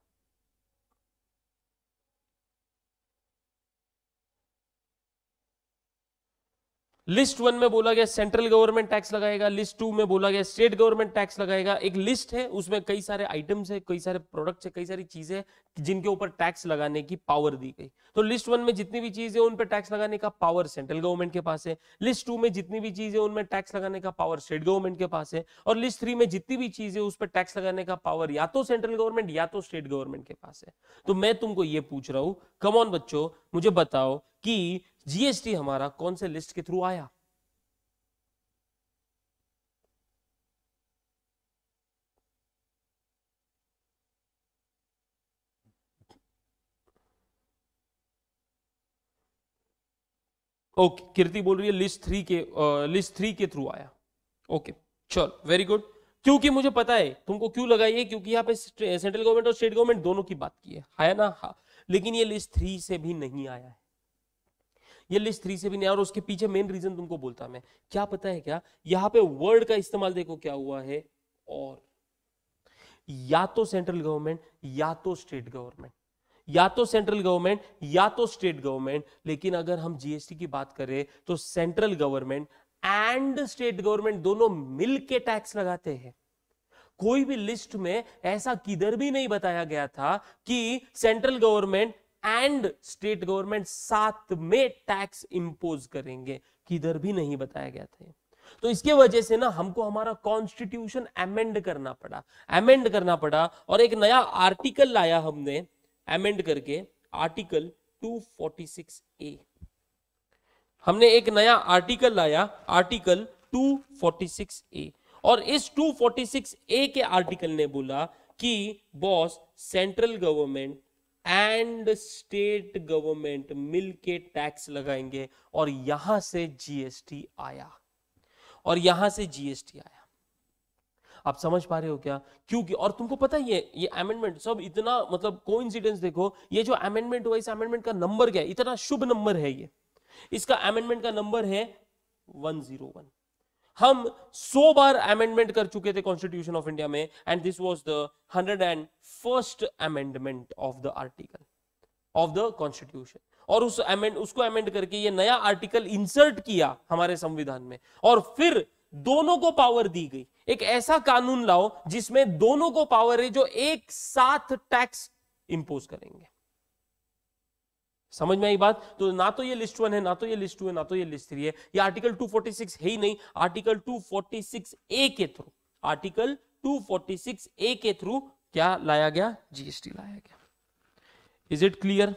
A: लिस्ट 1 में बोला गया सेंट्रल गवर्नमेंट टैक्स लगाएगा, लिस्ट 2 में बोला गया स्टेट गवर्नमेंट टैक्स लगाएगा। एक लिस्ट है, उसमें कई सारे आइटम्स है, कई सारे प्रोडक्ट्स है, कई सारी चीजें हैं जिनके ऊपर टैक्स लगाने की पावर दी गई। तो लिस्ट 1 में जितनी भी चीजें उन पर टैक्स लगाने का पावर सेंट्रल गवर्नमेंट के पास है, लिस्ट 2 में जितनी भी चीजें उनमें टैक्स लगाने का पावर स्टेट गवर्नमेंट के पास है, और लिस्ट 3 में जितनी भी चीजें उस पर टैक्स लगाने का पावर या तो सेंट्रल गवर्नमेंट या तो स्टेट गवर्नमेंट के पास है। तो मैं तुमको ये पूछ रहा हूं, कम ऑन बच्चों, मुझे बताओ कि जीएसटी हमारा कौन से लिस्ट के थ्रू आया? ओके, कीर्ति बोल रही है लिस्ट थ्री के थ्रू आया। ओके, चलो, वेरी गुड। क्योंकि मुझे पता है तुमको क्यों लगाई, क्योंकि यहाँ पे सेंट्रल गवर्नमेंट और स्टेट गवर्नमेंट दोनों की बात की है ना? हाँ, लेकिन ये लिस्ट 3 से भी नहीं आया है, ये लिस्ट 3 से भी नहीं आया। और उसके पीछे मेन रीजन तुमको बोलता मैं, क्या पता है क्या? यहाँ पे वर्ड का इस्तेमाल देखो क्या हुआ है, और या तो सेंट्रल गवर्नमेंट या तो स्टेट गवर्नमेंट, या तो सेंट्रल गवर्नमेंट या तो स्टेट गवर्नमेंट। लेकिन अगर हम जीएसटी की बात करें तो central government and state government दोनों मिलके टैक्स लगाते हैं। कोई भी लिस्ट में ऐसा किधर भी नहीं बताया गया था कि central government and state government साथ में टैक्स इंपोज करेंगे, किधर भी नहीं बताया गया था। तो इसके वजह से ना हमको हमारा कॉन्स्टिट्यूशन अमेंड करना पड़ा और एक नया आर्टिकल लाया हमने अमेंड करके, आर्टिकल 246A। हमने एक नया आर्टिकल लाया, आर्टिकल 246A, और इस 246A के आर्टिकल ने बोला कि boss central government and state government मिलके टैक्स लगाएंगे, और यहां से जीएसटी आया, और यहां से जीएसटी आया। आप समझ पा रहे हो क्या? क्योंकि और तुमको पता ही है ये अमेंडमेंट सब इतना, मतलब कोइंसिडेंस देखो, ये जो अमेंडमेंट हुआ इस अमेंडमेंट का नंबर क्या है? इतना शुभ नंबर है ये, इसका अमेंडमेंट का नंबर है 101। हम 100 बार अमेंडमेंट कर चुके थे कॉन्स्टिट्यूशन ऑफ इंडिया में, and this was the 101st amendment of the article of the constitution. और उसको अमेंड करके ये नया आर्टिकल इंसर्ट किया हमारे संविधान में, और फिर दोनों को पावर दी गई। एक ऐसा कानून लाओ जिसमें दोनों को पावर है, जो एक साथ टैक्स इंपोज करेंगे। समझ में आई बात? तो ना तो ये लिस्ट 1 है, ना तो ये लिस्ट 2 है, ना तो ये लिस्ट 3 है। ये आर्टिकल 246 है ही नहीं। आर्टिकल 246A के थ्रू, आर्टिकल 246A के थ्रू क्या लाया गया? जीएसटी लाया गया। Is it clear?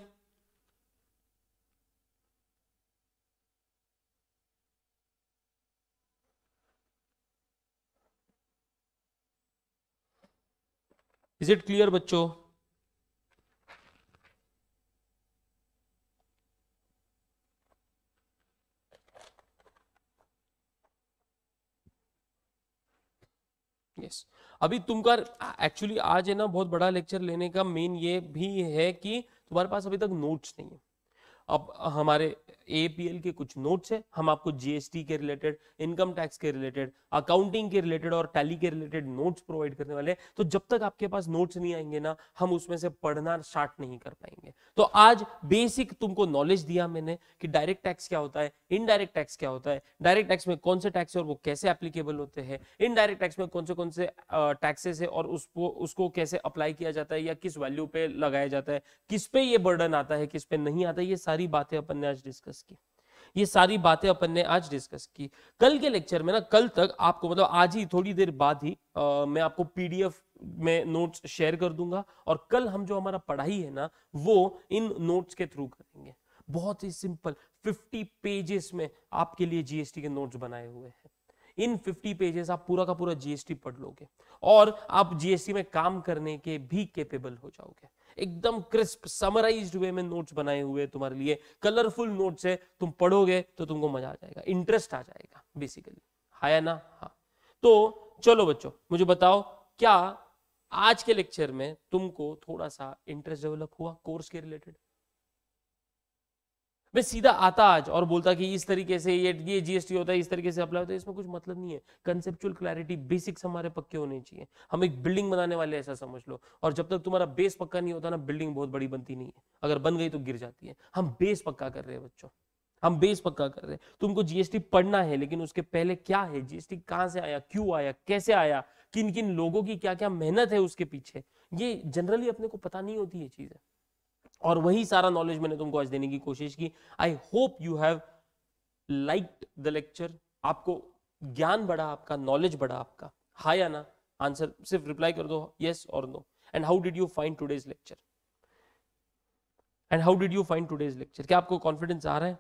A: Is it clear बच्चों? यस अभी तुमका एक्चुअली आज है ना बहुत बड़ा लेक्चर लेने का मेन ये भी है कि तुम्हारे पास अभी तक नोट्स नहीं है। अब हमारे एपीएल के कुछ नोट्स है, हम आपको जीएसटी के रिलेटेड, इनकम टैक्स के रिलेटेड, अकाउंटिंग के रिलेटेड और टैली के रिलेटेड नोट्स प्रोवाइड करने वाले हैं। तो जब तक आपके पास नोट्स नहीं आएंगे ना, हम उसमें से पढ़ना स्टार्ट नहीं कर पाएंगे। तो आज बेसिक तुमको नॉलेज दिया मैंने कि डायरेक्ट टैक्स क्या होता है, इनडायरेक्ट टैक्स क्या होता है, डायरेक्ट टैक्स में कौन से टैक्स है और वो कैसे एप्लीकेबल होते हैं, इनडायरेक्ट टैक्स में कौन से टैक्सेस है और उसको कैसे अप्लाई किया जाता है या किस वैल्यू पे लगाया जाता है, किस पे ये बर्डन आता है, किस पे नहीं आता है। ये सारी बातें अपन ने आज डिस्कस की, ये सारी बातें अपन ने आज डिस्कस की। कल के लेक्चर में ना, कल तक आपको मतलब आज ही थोड़ी देर बाद ही मैं आपको पीडीएफ में नोट्स शेयर कर दूंगा और कल हम जो हमारा पढ़ाई है ना वो इन नोट्स के थ्रू करेंगे। बहुत ही सिंपल 50 पेजेस में आपके लिए जीएसटी के नोट्स बनाए हुए हैं। इन 50 पेजेस आप पूरा का पूरा जीएसटी पढ़ लोगे और आप जीएसटी में काम करने के भी कैपेबल हो जाओगे। एकदम क्रिस्प समराइज्ड वे में नोट्स बनाए हुए तुम्हारे लिए, कलरफुल नोट्स है, तुम पढ़ोगे तो तुमको मजा आ जाएगा, इंटरेस्ट आ जाएगा बेसिकली, है ना? हाँ तो चलो बच्चों मुझे बताओ, क्या आज के लेक्चर में तुमको थोड़ा सा इंटरेस्ट डेवलप हुआ कोर्स के रिलेटेड? मैं सीधा आता आज और बोलता कि इस तरीके से ये जीएसटी होता है, इस तरीके से अप्लाई होता है, इसमें कुछ मतलब नहीं है। कंसेप्चुअल क्लैरिटी, बेसिक्स हमारे पक्के होने चाहिए। हम एक बिल्डिंग बनाने वाले ऐसा समझ लो, और जब तक तुम्हारा बेस पक्का नहीं होता ना, बिल्डिंग बहुत बड़ी बनती नहीं है, अगर बन गई तो गिर जाती है। हम बेस पक्का कर रहे हैं बच्चों, हम बेस पक्का कर रहे हैं। तुमको जीएसटी पढ़ना है, लेकिन उसके पहले क्या है, जीएसटी कहां से आया, क्यों आया, कैसे आया, किन किन लोगों की क्या क्या मेहनत है उसके पीछे, ये जनरली अपने को पता नहीं होती है चीजें। और वही सारा नॉलेज मैंने तुमको आज देने की कोशिश की। I hope you have liked the lecture. आपको ज्ञान बढ़ा, आपका नॉलेज बढ़ा आपका, हाँ या ना? आंसर सिर्फ रिप्लाई कर दो यस और no. And how did you find today's lecture? And how did you find today's lecture? क्या आपको कॉन्फिडेंस आ रहा है?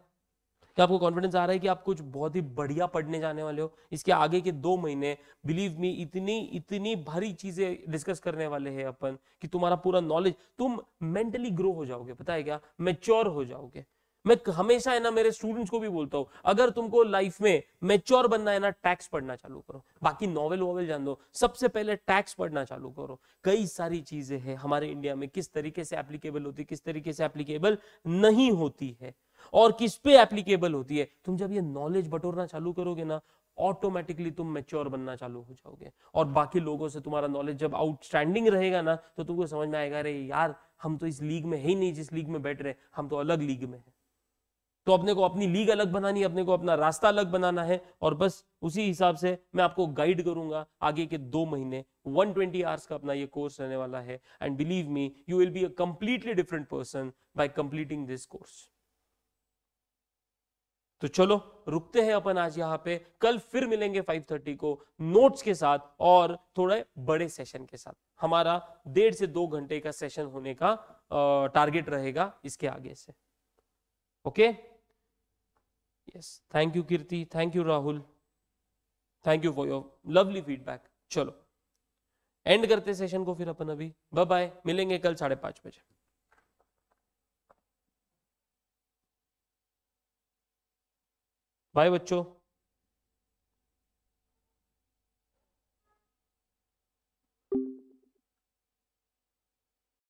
A: क्या आपको कॉन्फिडेंस आ रहा है कि आप कुछ बहुत ही बढ़िया पढ़ने जाने वाले हो? इसके आगे के 2 महीने बिलीव मी इतनी इतनी भारी चीजें डिस्कस करने वाले हैं अपन कि तुम्हारा पूरा नॉलेज, तुम मेंटली ग्रो हो जाओगे, पता है क्या, मैच्योर हो जाओगे। मैं हमेशा है ना मेरे स्टूडेंट्स को भी बोलता हूं, अगर तुमको लाइफ में मैच्योर बनना है ना, टैक्स पढ़ना चालू करो। बाकी नॉवेल वोवेल जान दो, सबसे पहले टैक्स पढ़ना चालू करो। कई सारी चीजें हैं हमारे इंडिया में, किस तरीके से एप्लीकेबल होती है, किस तरीके से एप्लीकेबल नहीं होती है, और किस पे एप्लीकेबल होती है। तुम जब ये नॉलेज बटोरना चालू करोगे ना, ऑटोमेटिकली तुम मैच्योर बनना चालू हो जाओगे। और बाकी लोगों से तुम्हारा नॉलेज जब आउटस्टैंडिंग रहेगा ना, तो तुमको समझ में आएगा, अरे यार हम तो इस लीग में है ही नहीं जिस लीग में बैठ रहे, हम तो अलग लीग में है। तो अपने को अपनी लीग अलग बनानी है, अपने को अपना रास्ता अलग बनाना है, और बस उसी हिसाब से मैं आपको गाइड करूंगा आगे के 2 महीने। 120 आवर्स का अपना ये कोर्स रहने वाला है, and believe me you will be a completely different person by completing this course. तो चलो रुकते हैं अपन आज यहाँ पे, कल फिर मिलेंगे 5:30 को नोट्स के साथ और थोड़े बड़े सेशन के साथ। हमारा 1.5 से 2 घंटे का सेशन होने का टारगेट रहेगा इसके आगे से। Okay, yes, thank you Kirti, thank you Rahul, thank you for your lovely feedback. चलो एंड करते सेशन को फिर अपन अभी। बाय बाय, मिलेंगे कल 5:30 बजे। बाय बच्चों।